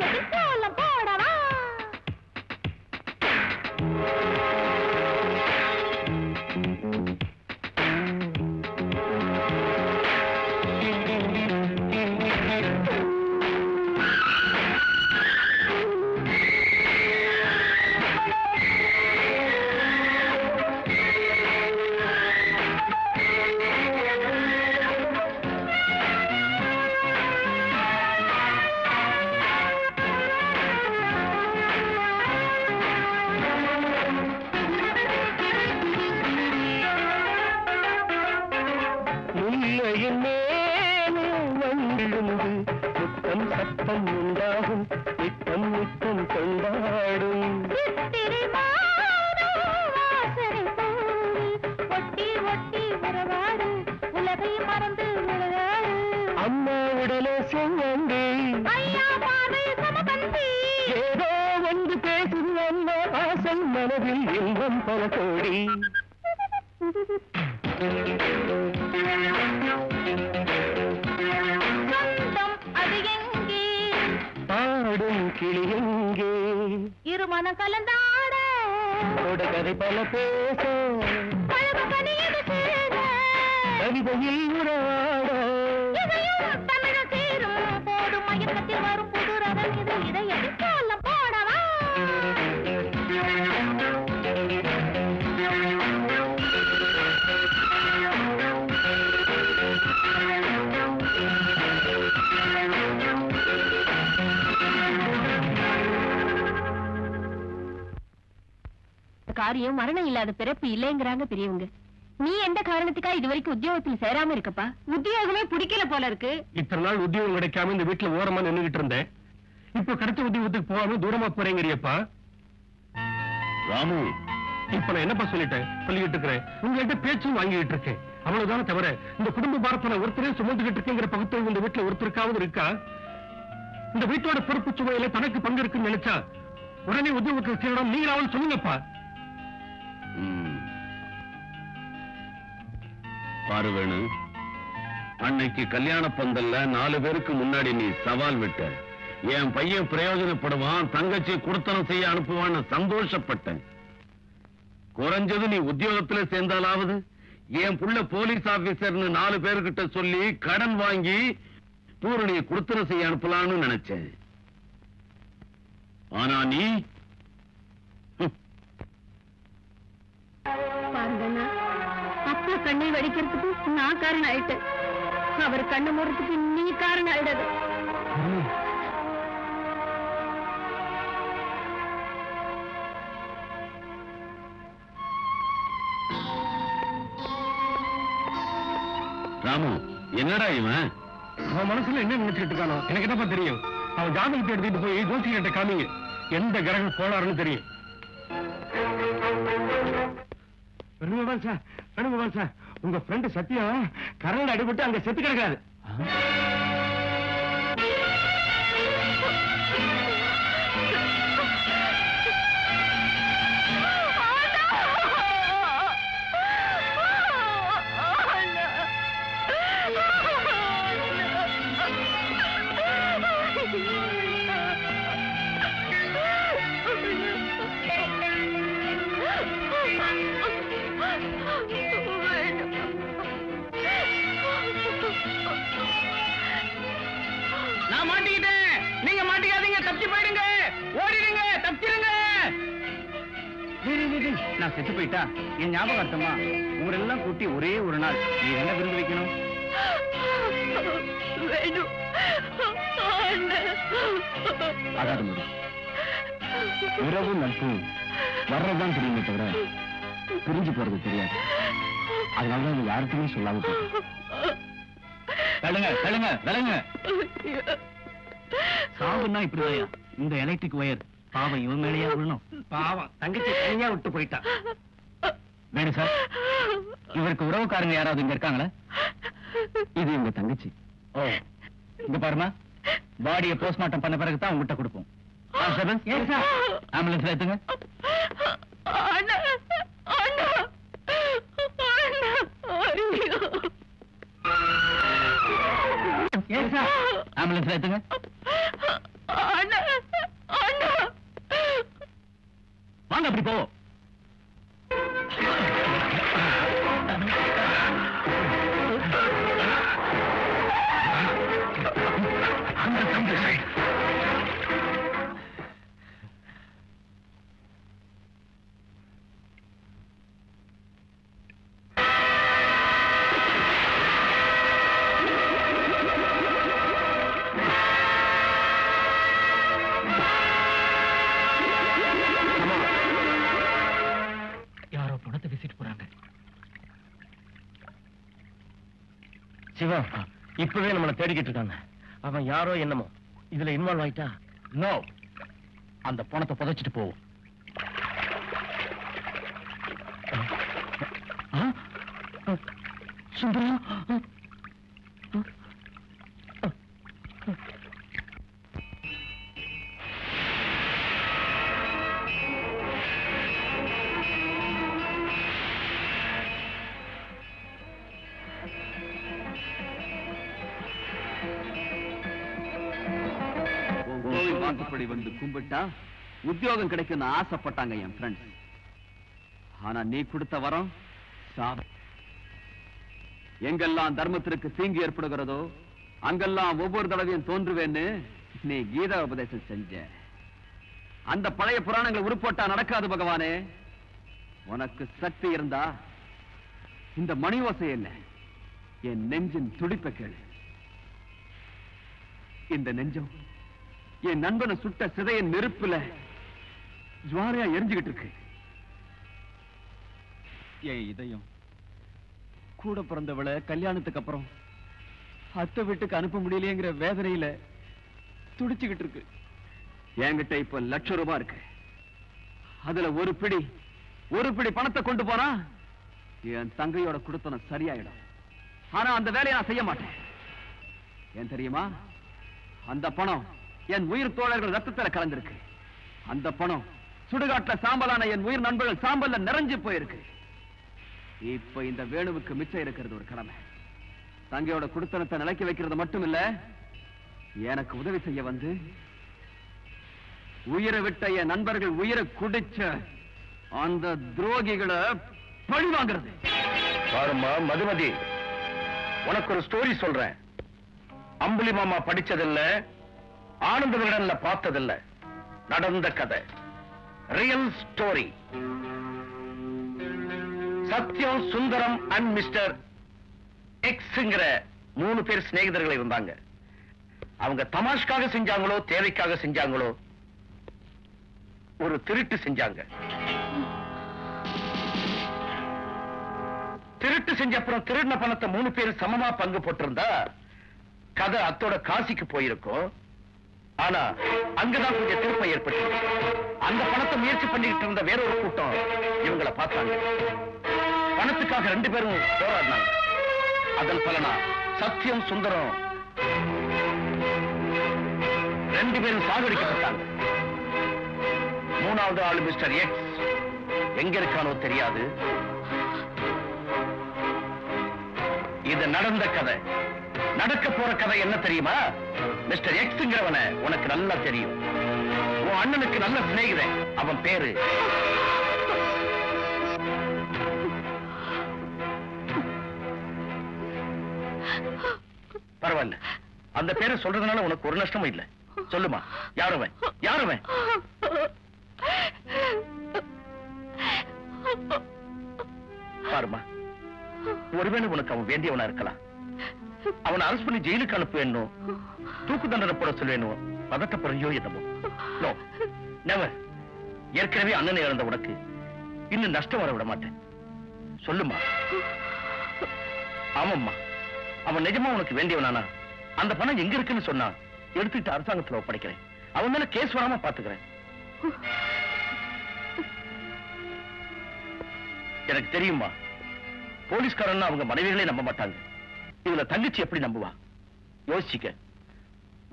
குதிரையின் மேலே வந்திழுந்து முத்தம் சத்தம் உண்டாகும் நித்தம் நித்தம் கொண்டாடும் அம்மா உடலே செங்கண்டி ஏதோ வந்து பேசும் அம்மா ஆசை மனதில் இன்பம் பல கோடி பாடும் கிளி எங்கே இருமன கலந்தாட கதை பல பேச கவிதையில் உறவாட தமிழ சேரும் போடும் மயக்கத்தில் வரும் புது ரகம் இது இதையடி சொல்ல போடவா காரியம் மரணம் இல்லாத பிறப்பு இல்லைங்கிறாங்க பெரியவங்க. நீ எந்த காரணத்துக்கா இது வரைக்கும் உத்தியோகத்தில் சேராம இருக்கப்பா? உத்தியோகமே பிடிக்கல போல இருக்கு. இத்தனை நாள் உத்தியோகம் கிடைக்காம இந்த வீட்டுல ஓரமா நின்னுகிட்டு இருந்தேன். இப்ப கிடைச்ச உத்தியோகத்துக்கு போகாம தூரமா போறேங்கறியப்பா. ராமு, இப்ப நான் என்னப்பா சொல்லிக்கிட்டு இருக்கிறேன். உங்ககிட்ட பேச்சும் வாங்கிட்டு இருக்கேன். அவ்வளவுதானே தவிர இந்த குடும்ப பாரத்தை நான் ஒருத்தரே சுமந்துகிட்டு இருக்கேங்கிற பகுத்தறிவு இந்த வீட்டுல ஒருத்தருக்காவது இருக்கா? இந்த வீட்டோட பொறுப்பு சுமையில தனக்கு பங்கு இருக்குன்னு நினைச்சா உடனே உத்தியோகத்தில் சேரணும் நீங்களாவது சொல்லுங்கப்பா. பாரு வேணு, அன்னைக்கு கல்யாண பந்தல்ல 4 பேருக்கு முன்னாடி நீ சவால் விட்ட. என் பையன் பிரயோஜனப்படுவான், தங்கச்சி குடுத்தனம் செய்ய அனுப்புவான்னு சந்தோஷப்பட்டேன். குறைஞ்சது நீ உத்தியோகத்துல சேர்ந்தாலாவது என் புள்ள போலீஸ் ஆபீசர்னு 4 பேர்கிட்ட சொல்லி கடன் வாங்கி பூரணியை குடுத்தனம் செய்ய அனுப்பலான்னு நினைச்சேன். ஆனா நீ பாருங்கண்ணா, அப்பா கண்ணை வடிக்கிறதுக்கு நான் காரணம் ஆயிட்டேன். அவர் கண்ணு மூடுறதுக்கு நீ காரணம் ஆயிடாது. ராமு, என்னடா இவன்? அவன் மனசுல என்ன நினைச்சிட்டு இருக்கானோ எனக்கு என்னப்பா தெரியும். அவன் ஜாதகத்தை எடுத்துட்டு போய் ஜோசிகிட்ட காமிங்க, எந்த கிரகம் போனாருன்னு தெரியும். வேணுகோபால் சார், வேணுகோபால் சார், உங்க ஃப்ரெண்டு சத்யம் கரண்ட் அடிபட்டு அங்க செத்து கிடக்காது. நான் மாட்டிக்கிட்டேன், நீங்க மாட்டிக்காதீங்க, தப்பிச்சு போயிடுங்க, ஓடிடுங்க, தப்பிச்சிருங்க. நான் செத்து போயிட்டா என் ஞாபகார்த்தமா ஊரெல்லாம் கூட்டி ஒரே ஒரு நாள் நீ என்ன விருந்து வைக்கணும்? அதாவது முடியும். உறவு நட்பு வர்றதுதான் தெரியுமே தவிர பிரிஞ்சு போறது தெரியாது. அதனாலதான் இது யாருக்குமே சொல்லாம தள்ளுங்க தள்ளுங்க தள்ளுங்க. சாவுன்னா இப்படிதான். இந்த எலக்ட்ரிக் ஒயர் பாவம் இவன் மேலேயா விழணும்? பாவம் தங்கச்சி தனியா விட்டு போயிட்டா. வேணும் சார், இவருக்கு உறவுக்காரங்க யாராவது இங்க இருக்காங்களா? இது இவங்க தங்கச்சி. ஓ, இங்க பாருமா, பாடியை போஸ்ட்மார்ட்டம் பண்ண பிறகுதான் உங்ககிட்ட கொடுப்போம். ஆம்புலன்ஸ்ல ஏத்துங்க. ஆம்புலன்ஸ்ல ஏத்துங்க. வாங்க அப்படி போவோம். சிவா, இப்பவே நம்மளை தேடிக்கிட்டு இருக்காங்க. அவன் யாரோ என்னமோ இதுல இன்வால்வ் ஆயிட்டா. நோ, அந்த பணத்தை புதைச்சிட்டு போவோம். சுந்தரா, கோவில் வாசப்படி வந்து கும்பிட்டா உத்தியோகம் கிடைக்கும்னு ஆசைப்பட்டாங்க என் ஃப்ரெண்ட்ஸ். ஆனா நீ கொடுத்த வரம் சாபம். எங்கெல்லாம் தர்மத்திற்கு தீங்கு ஏற்படுகிறதோ அங்கெல்லாம் ஒவ்வொரு தடவையும் தோன்றுவேன்னு நீ கீதா உபதேசம் செஞ்ச. அந்த பழைய புராணங்களை உருப்போட்டா நடக்காது பகவானே. உனக்கு சக்தி இருந்தா இந்த மணி ஓசை என்ன, என் நெஞ்சின் துடிப்பை கேளு. இந்த நெஞ்சம் என் நண்பனை சுட்ட சிதையின் நெருப்புல ஜுவாரையா எரிஞ்சுகிட்டு இருக்கு. என் இதயம் கூட பிறந்தவளை கல்யாணத்துக்கு அப்புறம் அத்தை வீட்டுக்கு அனுப்ப முடியலையேங்கிற வேதனையில துடிச்சுக்கிட்டு இருக்கு. என்கிட்ட இப்ப ₹1,00,000 இருக்கு. அதுல ஒரு பிடி பணத்தை கொண்டு போனா என் தங்கையோட குடுத்தனம் சரியாயிடும். ஆனா அந்த வேலையை நான் செய்ய மாட்டேன். ஏன் தெரியுமா? அந்த பணம் என் உயிர் தோழர்கள் ரத்தத்துல கலந்திருக்கு. அந்த பணம் சுடுகாட்டுல சாம்பலான என் உயிர் நண்பர்கள் சாம்பல்ல நிறைஞ்சு போயிருக்கு. இப்ப இந்த வேணுவுக்கு மிச்சம் இருக்கிறது ஒரு கடமை. தங்கையோட குடுத்தனத்தை நிலைக்க வைக்கிறது மட்டும் இல்ல, எனக்கு உதவி செய்ய வந்து உயிரை விட்ட என் நண்பர்கள் உயிரை குடிச்ச அந்த துரோகிகளை பழி வாங்குறது. பாருமா மதுமதி, உனக்கு ஒரு ஸ்டோரி சொல்றேன். அம்புலி மாமா படிச்சதில்ல, ஆனந்த விகடன்ல பார்த்ததில்ல, நடந்த கதை, real story. Sathyam, Sundaram and mister எக்ஸ்ங்கிற 3 பேர் சிநேகிதர்கள் இருந்தாங்க. அவங்க தமாஷ்காக செஞ்சாங்களோ தேவைக்காக செஞ்சாங்களோ ஒரு திருட்டு செஞ்சாங்க. திருட்டு செஞ்ச அப்புறம் திருடின பணத்தை 3 பேர் சமமா பங்கு போட்டிருந்தா கதை அத்தோட காசிக்கு போயிருக்கும். ஆனா அங்கதான் கொஞ்சம் திருப்பம் ஏற்பட்டு அந்த பணத்தை முயற்சி பண்ணிக்கிட்டு இருந்த வேற ஒரு கூட்டம் இவங்களை பார்த்தாங்க. பணத்துக்காக 2 பேரும் போராடினாங்க. அதன் பலனா சத்யம், சுந்தரம் 2 பேரும் சாகடிக்கப்பட்டாங்க. 3வது ஆளு மிஸ்டர் எக்ஸ் எங்க இருக்கானோ தெரியாது. இது நடந்த கதை. நடக்க போற கதை என்ன தெரியுமா? மிஸ்டர் எக்ஸ்ங்கிறவன உனக்கு நல்லா தெரியும். உன் அண்ணனுக்கு நல்ல சிநேகிதன். அவன் பேரு பரவாயில்ல, அந்த பேரை சொல்றதுனால உனக்கு ஒரு நஷ்டமும் இல்ல. சொல்லுமா, யாருவன்? யாருவன்? பாருமா, ஒருவேளை உனக்கு அவன் வேண்டியவனா இருக்கலாம். அவனை அரஸ்ட் பண்ணி ஜெயிலுக்கு அனுப்ப வேணும், தூக்கு தண்டனை போட சொல்ல வேணும். பதட்டப்படுறியோ என்னமோ? No, never. ஏற்கனவே அண்ணனை இழந்த உனக்கு இன்னும் நஷ்டம் வர விட மாட்டேன். சொல்லுமா. ஆமாம்மா, அவன் நிஜமா உனக்கு வேண்டியவனானா அந்த பணம் எங்க இருக்குன்னு சொன்னா எடுத்துட்டு அரசாங்கத்துல ஒப்படைக்கிறேன். அவன் மேல கேஸ் வராம பாத்துக்கிறேன். எனக்கு தெரியுமா, போலீஸ்காரன் அவங்க மனைவிகளே நம்ப மாட்டாங்க. இதுல தங்கச்சி எப்படி நம்புவா? யோசிச்சுக்க.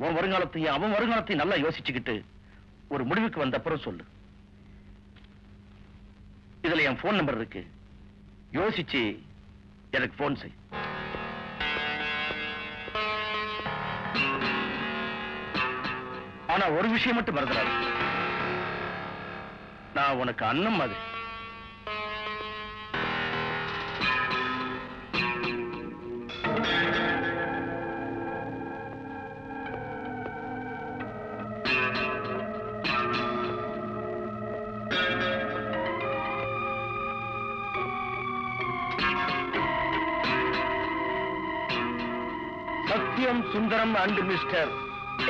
உன் வருங்காலத்தையும் அவன் வருங்காலத்தையும் நல்லா யோசிச்சுக்கிட்டு ஒரு முடிவுக்கு வந்த அப்புறம் சொல்லு. இதுல என் போன் நம்பர் இருக்கு. யோசிச்சு எனக்கு போன் செய். ஆனா ஒரு விஷயம் மட்டும் மறந்துடாது, நான் உனக்கு அண்ணன் மாதிரி. சத்யம், சுந்தரம் அண்ட் மிஸ்டர்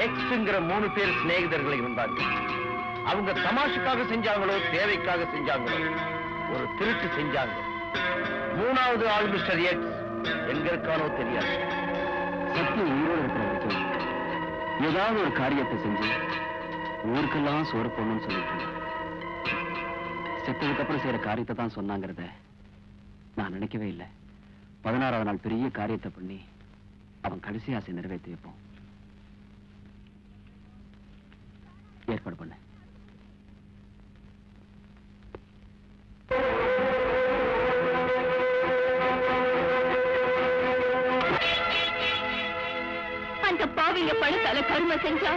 எக்ஸ்ங்கிற 3 பேர் சிநேகிதர்கள் இருந்தாங்க. அவங்க தமாஷுக்காக செஞ்சாங்களோ தேவைக்காக செஞ்சாங்களோ ஒரு திருட்டு செஞ்சாங்க. 3வது ஆள் மிஸ்டர் எக்ஸ் எங்க இருக்கானோ தெரியாது. சத்தியம் உயிரோடு இருக்கிற வரைக்கும் ஏதாவது ஒரு காரியத்தை செஞ்சு ஊருக்கெல்லாம் சோறு போடணும்னு சொல்லிட்டு செத்ததுக்கு அப்புறம் செய்யற காரியத்தை தான் சொன்னாங்கிறத நான் நினைக்கவே இல்லை. 16வது நாள் பெரிய காரியத்தை பண்ணி அவன் கடைசி ஆசை நிறைவேற்றி வைப்போம். ஏற்பாடு பண்ண. அந்த பாவிங்க பணத்தால கருமை செஞ்சா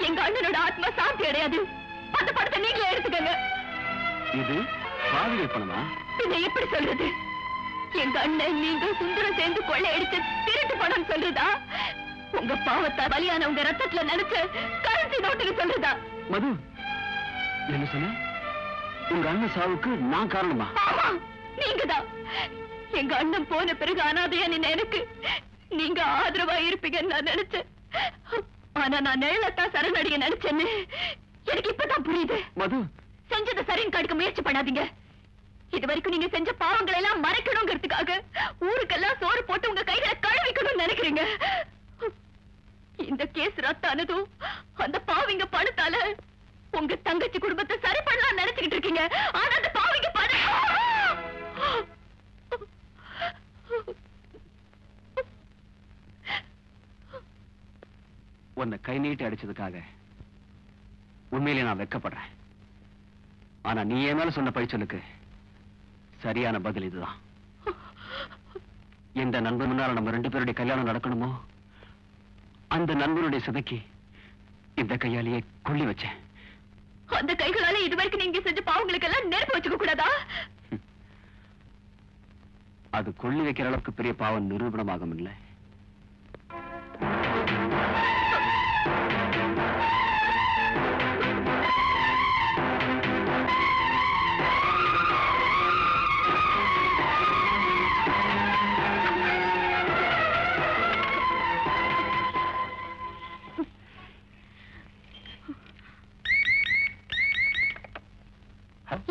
எங்க அண்ணனோட ஆத்மா சாந்தி அடையாது. அந்த படத்தை நீங்களே எடுத்துக்கங்க. இது பாவிகள் பணமா? இதை எப்படி சொல்றது? எங்க அண்ணன் நீங்க சுந்தரம் சேர்ந்து கொள்ளையடிச்சு திருட்டு பணம் சொல்றதா? உங்க பாவத்தை பலியான உங்க ரத்தத்துல நினைச்சு கரன்சி நோட்டுக்கு சொல்றதா? மது, என்ன சொன்ன? உங்க அண்ணன் சாவுக்கு நான் காரணமா? ஆமா, நீங்கதான். எங்க அண்ணன் போன பிறகு அனாதையா நின்ன எனக்கு நீங்க ஆதரவா இருப்பீங்கன்னு நான் நினைச்சேன். ஆனா நான் நிழலத்தான் சரணடைய நினைச்சேன்னு எனக்கு இப்பதான் புரியுது. மது, செஞ்சதை சரின்னு காட்டுக்க முயற்சி பண்ணாதீங்க. இது வரைக்கும் நீங்க செஞ்ச பாவங்களை எல்லாம் மறைக்கணுங்கிறதுக்காக ஊருக்கெல்லாம் சோறு போட்டு உங்க கைகளை கழுவிக்கணும்னு நினைக்கிறீங்க. இந்த கேஸ் ரத்தானதும் அந்த பாவிங்க பணத்தால உங்க தங்கச்சி குடும்பத்தை சரி பண்ணலாம் நினைச்சுக்கிட்டு இருக்கீங்க. ஆனா அந்த பாவிங்க பணம் உன்னை கை நீட்டி அடிச்சதுக்காக உண்மையிலே நான் வெட்கப்படுறேன். ஆனா நீ என் மேல சொன்ன பழிச்சொல்லுக்கு சரியான பதில் இதுதான். எந்த நண்பன் முன்னால நம்ம 2 பேருடைய கல்யாணம் நடக்கணுமோ அந்த நண்பனுடைய சிதைக்கு இந்த கையாலேயே கொள்ளி வச்சேன். அந்த கைகளால இதுவரைக்கும் நீங்க செஞ்ச பாவங்களுக்கு எல்லாம் நெருப்பு வச்சுக்க கூடாதா? அது கொள்ளி வைக்கிற அளவுக்கு பெரிய பாவம் நிரூபணமாகும் இல்லை.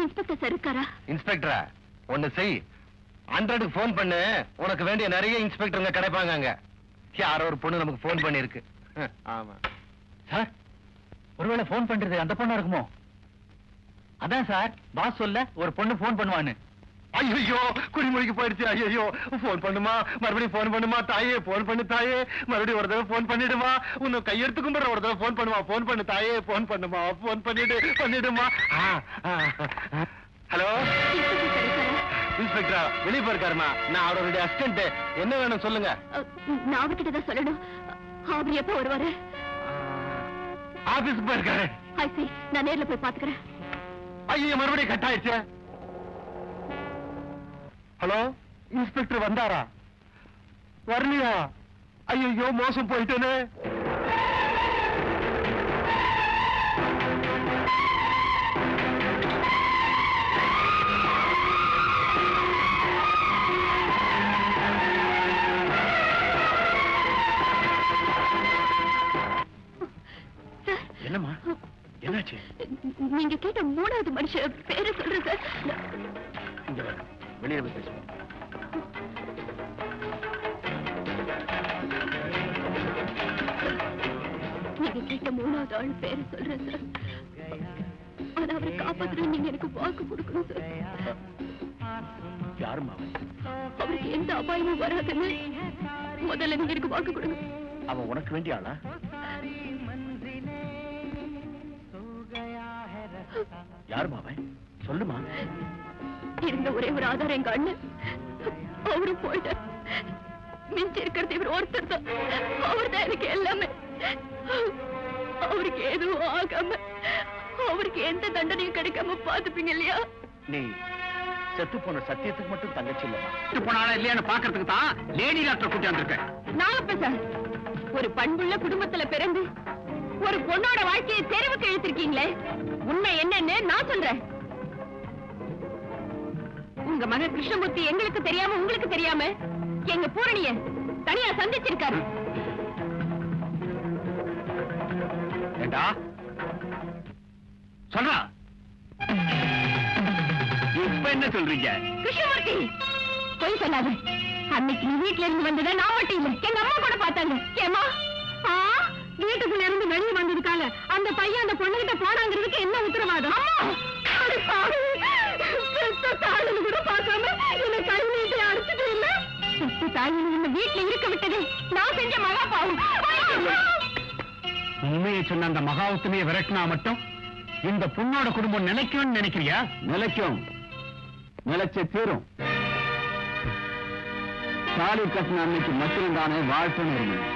இன்ஸ்பெக்டர் சார் இருக்காரா? இன்ஸ்பெக்டரா, ஒண்ணு செய். 100க்கு போன் பண்ணு. உனக்கு வேண்டிய நிறைய இன்ஸ்பெக்டருங்க கிடைப்பாங்க அங்க. யாரோ ஒரு பொண்ணு நமக்கு போன் பண்ணி இருக்கு. ஆமா சார், ஒருவேளை போன் பண்றது அந்த பொண்ணா இருக்குமோ? அதான் சார் பாஸ் சொல்ல ஒரு பொண்ணு போன் பண்ணுவான்னு. ஐயோ, குடிமொழிக்கு போயிடுச்சு. ஐயோ, போன் பண்ணுமா, மறுபடியும் போன் பண்ணுமா. தாயே, போன் பண்ணு தாயே, மறுபடியும் ஒரு தடவை போன் பண்ணிடுமா. உன்னை கையெடுத்து கும்பிடுற ஒரு தடவை போன் பண்ணுமா. போன் பண்ணு தாயே, போன் பண்ணுமா, போன் பண்ணிடுமா. ஹலோ இன்ஸ்பெக்டரா, வெளியே போயிருக்காருமா. நான் அவருடைய அசிஸ்டன்ட். என்ன வேணும் சொல்லுங்க. நான் அவர்கிட்ட தான் சொல்லணும். அவர் எப்ப வருவாரு? ஆபீஸ்க்கு போயிருக்காரு. நான் நேர்ல போய் பாத்துக்கிறேன். ஐயோ, மறுபடியும் கட் ஆயிடுச்சு. ஹலோ, இன்ஸ்பெக்டர் வந்தாரா? வரலையா? ஐயோ, மோசம் போயிட்டேனே. என்னம்மா, என்னாச்சு? நீங்க கேட்ட 3வது மனுஷன் பேரு சொல்றேன் சார். வெளியே போய் பேசுவோம். நீங்க கேட்ட 3வது ஆள் பேரு சொல்றேன் சார். ஆனா அவரை காப்பாத்துறது நீங்க எனக்கு வாக்கு கொடுக்கணும் சார். யாருமா அவன்? அவருக்கு எந்த அபாயமும் வராதுன்னு முதல்ல நீங்க எனக்கு வாக்கு கொடுங்க. அவன் உனக்கு வேண்டிய ஆளா? யாருமா அவன்? சொல்லுமா. இருந்த ஒரே ஒரு ஆதாரம் எங்க அண்ணன். அவரும் போயிட்டார். மிஞ்சி இருக்கிறது இவர் ஒருத்தர் தான். அவர் தான் எனக்கு எல்லாமே. அவருக்கு எதுவும் ஆகாம, அவருக்கு எந்த தண்டனையும் கிடைக்காம பாத்துப்பீங்க இல்லையா? நீ செத்து போன சத்தியத்துக்கு மட்டும் தங்கச்சி இல்லமா? செத்து போனாலா இல்லையான்னு பாக்குறதுக்கு தான் லேடி டாக்டர் கூட்டி வந்திருக்கேன். நான் சார், ஒரு பண்புள்ள குடும்பத்துல பிறந்து ஒரு பொண்ணோட வாழ்க்கையை தெருவுக்கு இழுத்திருக்கீங்களே, உண்மை என்னன்னு நான் சொல்றேன். உங்க மகன் கிருஷ்ணமூர்த்தி எங்களுக்கு தெரியாம உங்களுக்கு தெரியாம எங்க பூரணிய தனியா சந்திச்சிருக்காரு. ஏண்டா சொல்றா, இப்ப என்ன சொல்றீங்க? கிருஷ்ணமூர்த்தி பொய் சொல்லாத. அன்னைக்கு நீ வீட்டுல இருந்து வந்ததை நான் மட்டும் இல்ல எங்க அம்மா கூட பார்த்தாங்க. ஏமா வீட்டுக்குள்ள இருந்து வெளியே வந்திருக்காங்க. அந்த பையன் அந்த பொண்ணுகிட்ட போனாங்கிறதுக்கு என்ன உத்தரவாதம்? தாயின்னு கூட பார்க்காம என்ன கை நீட்டி அடிச்சுட்டு இல்ல. தாயின்னு இந்த வீட்டுல இருக்க விட்டது நான் செஞ்ச மகா பாவம். உண்மையை சொன்ன அந்த மகாவுத்தமையை விரட்டினா மட்டும் இந்த பொண்ணோட குடும்பம் நிலைக்கும்னு நினைக்கிறியா? நிலைக்கும், நிலைச்ச தீரும். தாலி கட்டின அன்னைக்கு மட்டும் தானே வாழ்க்கைன்னு இருந்தது.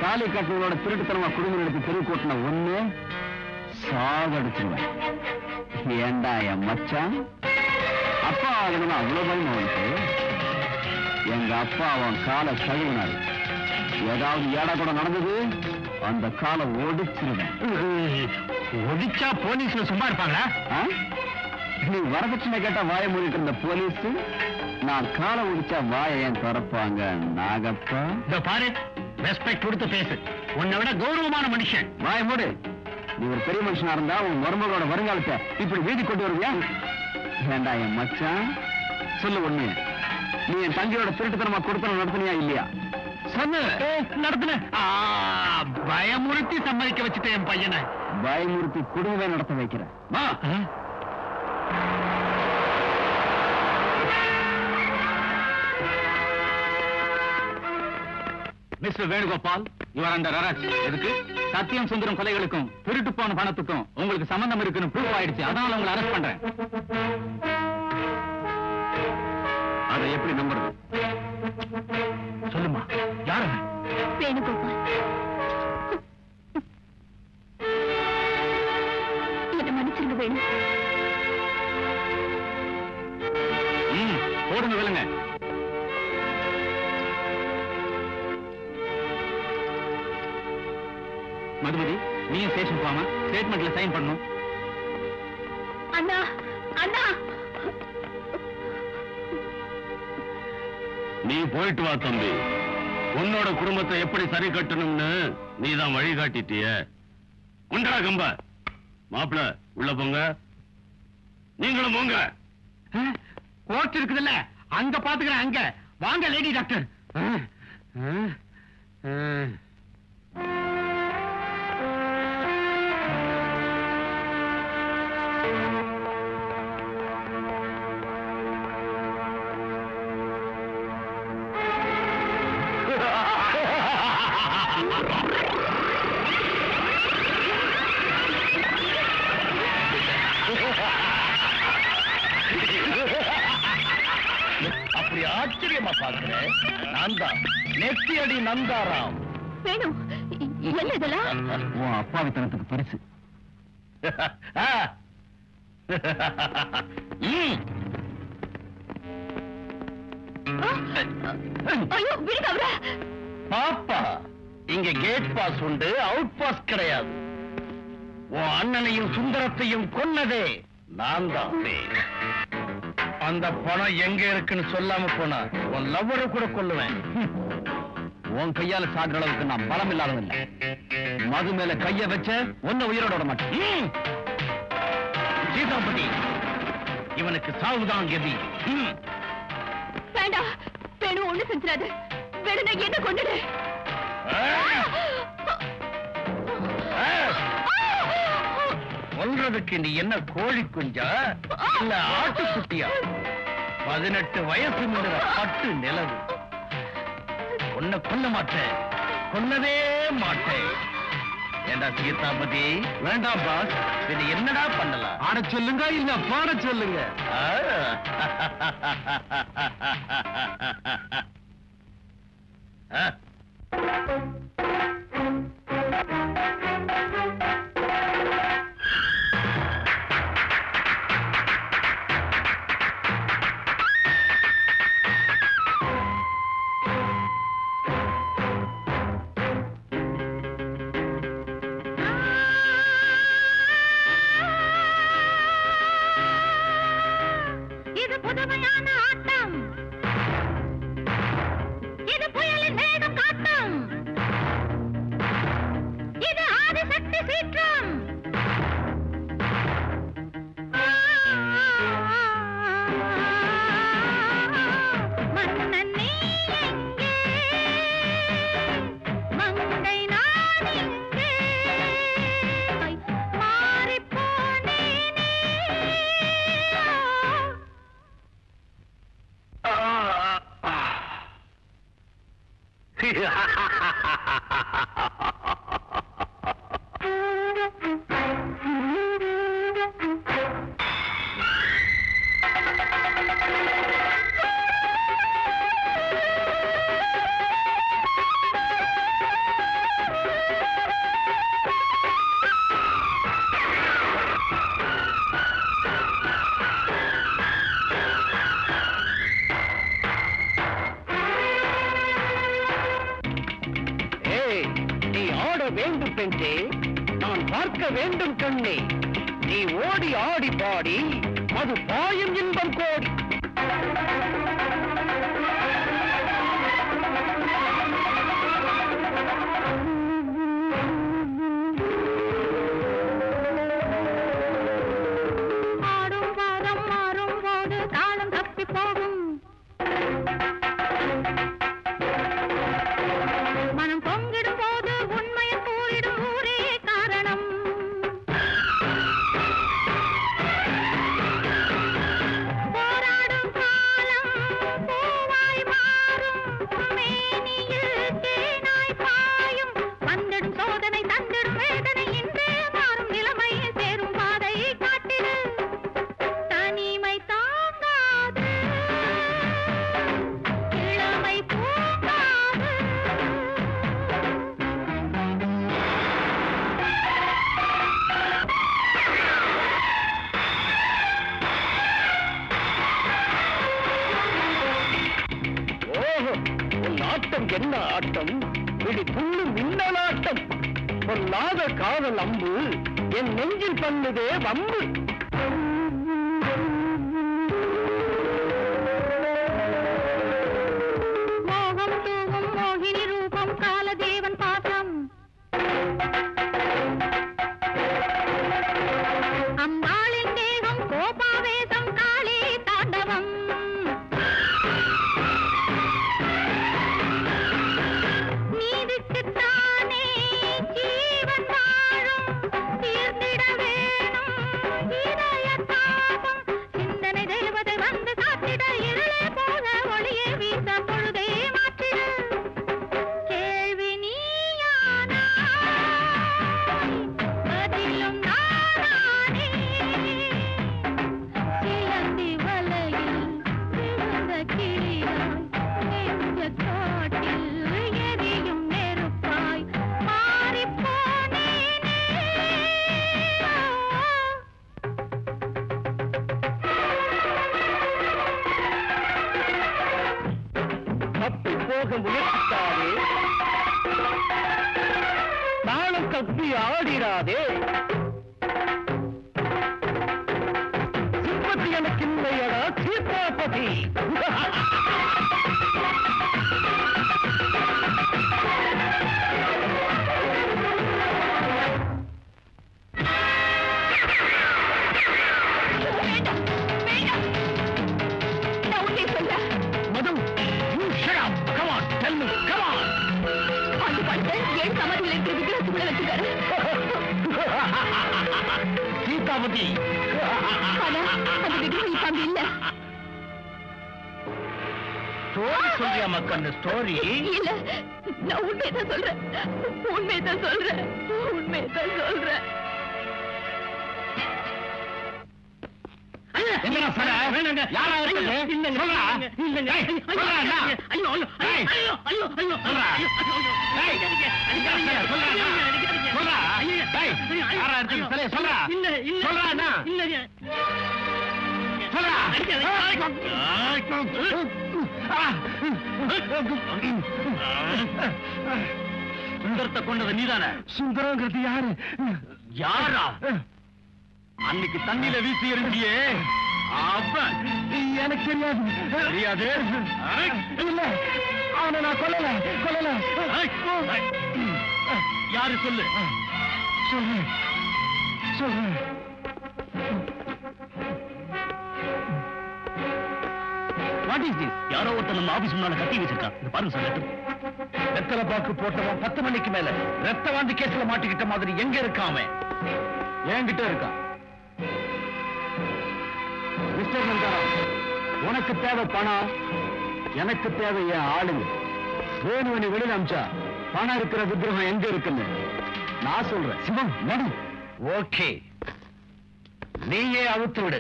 தாலி கட்டினோட திருட்டுத்தனமா குடும்பம் எடுத்து தெரு கூட்டின ஒண்ணு சாகடிச்சுருவேன். ஏண்டா என் மச்சான் அப்பா ஆகணும்னு அவ்வளவு பயம் அவனுக்கு. எங்க அப்பா அவன் காலை கழுவினாரு. ஏதாவது ஏடா கூட நடந்தது அந்த காலை ஒடிச்சிருவேன். ஒடிச்சா போலீஸ்ல சும்மா இருப்பாங்களா? நீ வரதட்சணை கேட்டா வாய மூடிட்டு இருந்த போலீஸ் நான் காலை ஒடிச்சா வாய ஏன் திறப்பாங்க? நாகப்பா இந்த பாரு, ரெஸ்பெக்ட் கொடுத்து பேசு. உன்னை விட கௌரவமான மனுஷன். வாய மூடு. நீ ஒரு பெரிய மனுஷனா இருந்தா உன் மருமகளோட வருங்காலத்தை இப்படி வீதி கொண்டு வருவியா? வேண்டா என் மச்சான், சொல்லு ஒண்ணு. நீ என் தங்கையோட திருட்டுத்தனமா கொடுத்தன நடத்தினியா இல்லையா? சொல்லு. நடத்தின. பயமுறுத்தி சம்மதிக்க வச்சுட்டேன் என் பையனை. பயமுறுத்தி குடும்பமே நடத்த வைக்கிறேன். Mister Venugopal, you are under arrest. எதுக்கு? சத்தியம் சுந்தரம் கொலைகளுக்கும் திருட்டு போன பணத்துக்கும் உங்களுக்கு சம்பந்தம் இருக்குன்னு ப்ரூவ் ஆயிடுச்சு. அதனால உங்களை அரெஸ்ட் பண்றேன். அதை எப்படி நம்புறது? சொல்லுமா, யாரு? வேணுகோபால். என்ன மன்னிச்சிருங்க வேணு. போடுங்க விழுங்க. மதுமதி, நீயும் ஸ்டேஷன் போகாம ஸ்டேட்மெண்ட்ல சைன் பண்ணணும். அண்ணா, அண்ணா. நீ போயிட்டு வா தம்பி. உன்னோட குடும்பத்தை எப்படி சரி கட்டணும்னு நீதான் வழி காட்டிட்டிய. உண்டா கம்ப. மாப்பிள உள்ள போங்க. நீங்களும் போங்க. கோர்ட் இருக்குதுல்ல, அங்க பாத்துக்கிறேன். அங்க வாங்க லேடி டாக்டர். அப்படி ஆச்சரியமா பாக்குறேன். நான் தான் நெத்தி அடி நந்தாராம். வேணும். என்ன இதெல்லாம்? உன் அப்பாவித்தனத்துக்கு பரிசு. ஐயோ, விடுங்க அவர. பாப்பா, இங்க கேட் பாஸ் உண்டு, அவுட் பாஸ் கிடையாது. உன் அண்ணனையும் சுந்தரத்தையும் கொன்னதே நான் தான். அந்த பணம் எங்க இருக்குன்னு சொல்லாம போனா உன் லவ்வரை கூட கொல்லுவேன். உன் கையால சாகுற அளவுக்கு நான் பலம் இல்லாதவன். மது மேல கைய வச்ச ஒன்ன உயிரோட விட மாட்டேன். சீதாபதி, இவனுக்கு சாவுதான் கதி. வேண்டாம் வேணும், ஒண்ணு செஞ்சிடாது. வேணும்னா என்ன கொண்டுடு. கொல்றதுக்கு நீ என்ன கோழி குஞ்சா இல்ல ஆட்டுக்குட்டியா? 18 வயசு முன்ன பட்டு நிலவு. உன்னை கொல்ல மாட்டேன், கொல்லவே மாட்டேன். ஏண்டா சீதாபதி? வேண்டாம் பாஸ். இது என்னடா பண்ணலாம்? ஆட சொல்லுங்க, இல்ல பாட சொல்லுங்க. இது புதுமையான ஆட்டம். இது புயலின் வேகம் காட்டும். வேண்டும் பெண்ணே, நான் பார்க்க வேண்டும் கண்ணே, நீ ஓடி ஆடி பாடி அது பாயும் இன்பம் கோடி. ஆடும் பாதம் மாறும் போது தாளம் தப்பி போகும், மனம் பொங்கிடும் போது உண்மையை கூறிடும் ஊரே காரணம். போராடும் காலம் பூவாய் மாறும், மேனியில் தேனாய் பாயும், வந்திடும் சோதனை தந்திடும் வேதனை, இன்றே மாறும் நிலைமையை சேரும் பாதை காட்டிடு. தனிமை தாங்காது, இளமை பூங்காது. ஓஹோ, உன் ஆட்டம் என்ன ஆட்டம், விழி புள்ளும் மின்னலாட்டம், பொல்லாத காதல் அம்பு என் நெஞ்சில் பண்ணுதே வம்பு. மோகம் தூவும் மோகினி ரூபம் காலதேவன் பாசம், அம்பாளின் தேகம் கோபாவேசம் காளி தாண்டவம். நீதிக்குத்தானே ஜீவன் வாழும், தீர்ந்திட வேணும் இதய தாபம். சிந்தனை தேவதை வந்து காத்திட, இருளே போக ஒளியே வீச பொழுதே மாற்றிட. கேள்வி நீயானாய், பதிலும் நானானே. சிலந்தி வலையில் விழுந்த கிளியாய், நெஞ்ச காட்டில் எரியும் நெருப்பாய் மாறிப்போனேனே. தப்பி போக முயற்சித்தாரே, தாளம் தப்பி ஆடிராதே. சிம்பத்தி எனக்கு இல்லையடா சீதாபதி. வேண்டாம், வேண்டாம். நான் உன்னை சொல்ல மது, you shut up. Come on, tell me, come on. அந்த படத்தை ஏன் சமாதியில் இருக்கிற விக்கிரத்துக்குள்ள வச்சுக்காரு. சீதாபதி. ஆனா அந்த விக்கிரம் இப்ப அங்க இல்ல. ஸ்டோரி சொல்றியா மக்கள், ஸ்டோரி? இல்ல, நான் உண்மையதான் சொல்றேன், உண்மையதான் சொல்றேன், உண்மையதான் சொல்றேன். என்னடா சொல்ற? வேணாங்க. யாரா இருக்குது? இல்லங்க. சொல்றா. இல்லங்க. சொல்றா அண்ணா. ஐயோ ஐயோ ஐயோ ஐயோ ஐயோ சொல்றா. டேய் அடிக்காதீங்க. சொல்றா. சொல்றா. டேய் யாரா இருக்குது? சொல்ல சொல்றா. இல்ல இல்ல. சொல்றா அண்ணா. இல்லங்க. சொல்றா. சுந்தரத்தை கொண்டது நீதானே? சுந்தரங்கிறது யாரு? யாரா? அன்னைக்கு தண்ணியில வீசி எறிஞ்சியே அவன். எனக்கு தெரியாது. தெரியாது? இல்ல, அவனை நான் கொல்லல கொல்லல. யாரு சொல்லு. சொல்றேன் சொல்றேன். What is this? யாரோ ஒருத்தர் நம்ம ஆபீஸ் முன்னால கட்டி வச்சிருக்கான். இது பாருங்க சார். லெட்டர். வெத்தலை பாக்கு போட்டவன் 10 மணிக்கு மேல ரத்த வாந்தி கேஸ்ல மாட்டிக்கிட்ட மாதிரி எங்க இருக்கான் அவன்? என்கிட்ட இருக்கான். மிஸ்டர் நந்தாராம், உனக்கு தேவை பணம், எனக்கு தேவை என் ஆளுங்க. வேணுவனி வெளியில அமிச்சா பணம் இருக்கிற விக்கிரகம் எங்க இருக்குன்னு நான் சொல்றேன். சிவம் நடு. ஓகே, நீயே அவுத்து விடு.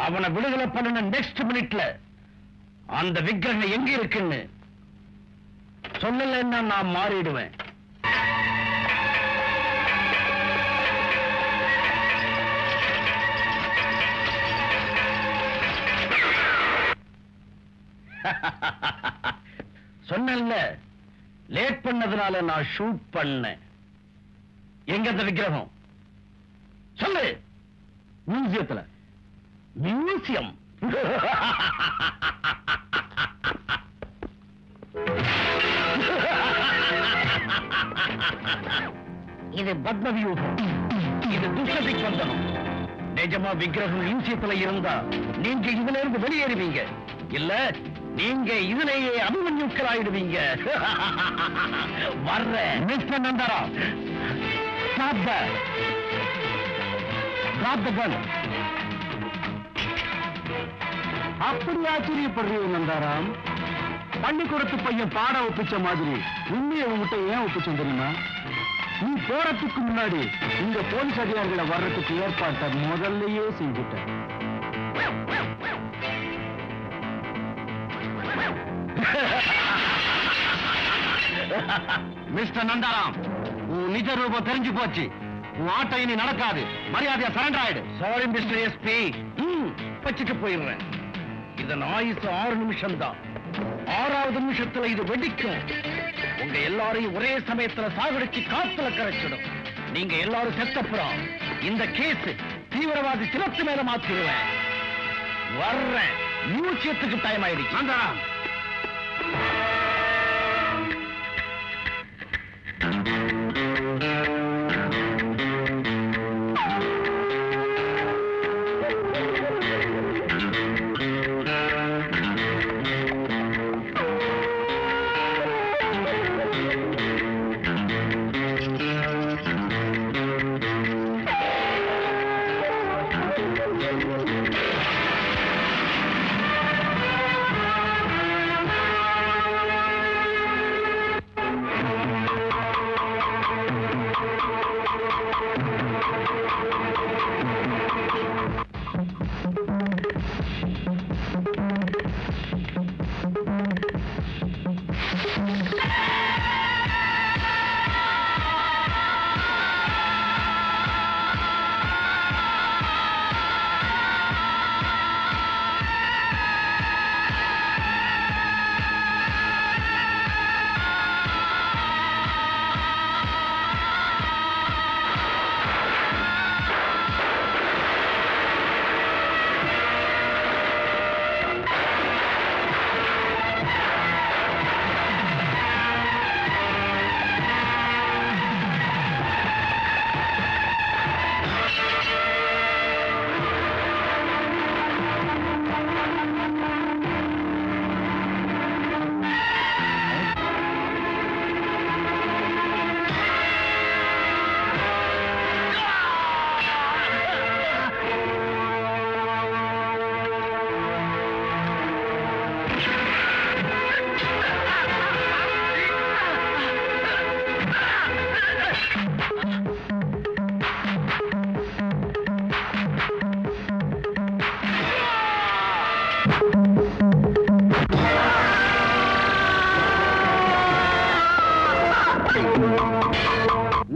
அவனை விடுதலை பண்ண நெக்ஸ்ட் மினிட்ல அந்த விக்கிரகம் எங்க இருக்குன்னு சொல்லலைன்னா நான் மாறிடுவேன். சொன்னேன்ல, லேட் பண்ணதுனால நான் ஷூட் பண்ணேன். எங்க அந்த விக்கிரகம் சொல்லு. மியூசியத்துல. மியூசியம்? இது பத்மவியூகம், இது துஷ்டத்தை பந்தனம். நிஜமா விக்கிரகம் மியூசியத்துல இருந்தா நீங்க இதுல இருந்து வெளியேறுவீங்க, இல்ல நீங்க இதுலேயே அபிமன்யுக்கள் ஆயிடுவீங்க. வர்ற mister நந்தாரா, stop that. Drop the gun. அப்படி ஆச்சரியப்படுறீங்க நந்தாராம்? பள்ளிக்கூடத்து பையன் பாட ஒப்பிச்ச மாதிரி உண்மையை உங்ககிட்ட ஏன் ஒப்பிச்சோம் தெரியுமா? நீ போறதுக்கு முன்னாடி இந்த போலீஸ் அதிகாரிகளை வர்றதுக்கு ஏற்பாட்டை முதல்லயே செஞ்சுட்ட. மிஸ்டர் நந்தாராம், உன் நிஜ ரூபம் தெரிஞ்சு போச்சு. உன் ஆட்டம் இனி நடக்காது. மரியாதையா சரண்டர் ஆயிடு. சாரி மிஸ்டர் எஸ்பி, வச்சுட்டு போயிடுறேன். இதன் ஆயுசு 6 நிமிஷம் தான். 6வது நிமிஷத்துல இது வெடிக்கும். உங்க எல்லாரையும் ஒரே சமயத்துல சாகடிச்சு காத்துல கரைச்சிடும். நீங்க எல்லாரும் செத்தப்புறம் இந்த கேஸ் தீவிரவாதி சிலத்து மேல மாத்திடுவேன். வர்றேன். மியூசியத்துக்கு டைம் ஆயிடுச்சு. நந்தாராம்,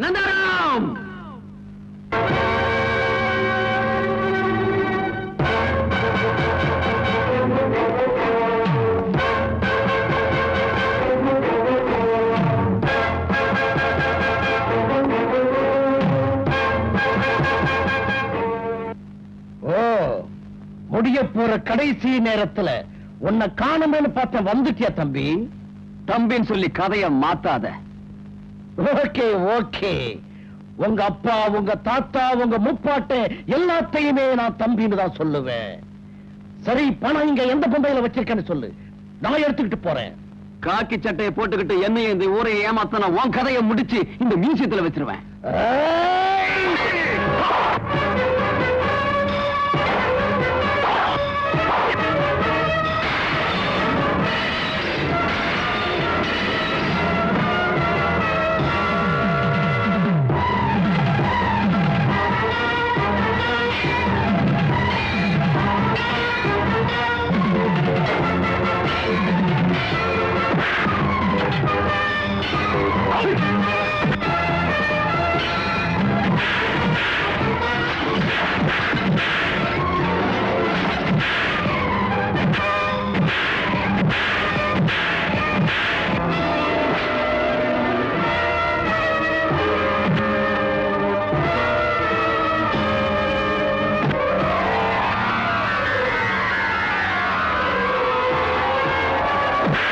நந்தாராம்! முடிய போற கடைசி நேரத்துல உன்னை காணுமேனு பார்த்த வந்துட்டியா தம்பி? தம்பின்னு சொல்லி கதைய மாத்தாத. ஓகே ஓகே, உங்க அப்பா, உங்க தாத்தா, உங்க முப்பாட்டை எல்லாத்தையுமே நான் தம்பின்னு தான் சொல்லுவேன். சரி, பணம் இங்க எந்த பம்பையில வச்சிருக்கேன்னு சொல்லு, நான் எடுத்துக்கிட்டு போறேன். காக்கி சட்டையை போட்டுக்கிட்டு என்னையும் இந்த ஊரை ஏமாத்தன உன் கதையை முடிச்சு இந்த மியூசியத்துல வச்சிருவேன்.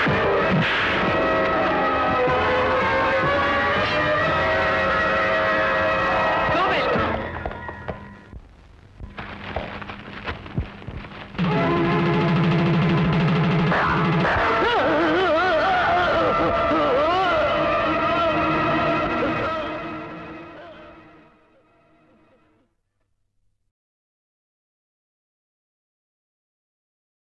ஆ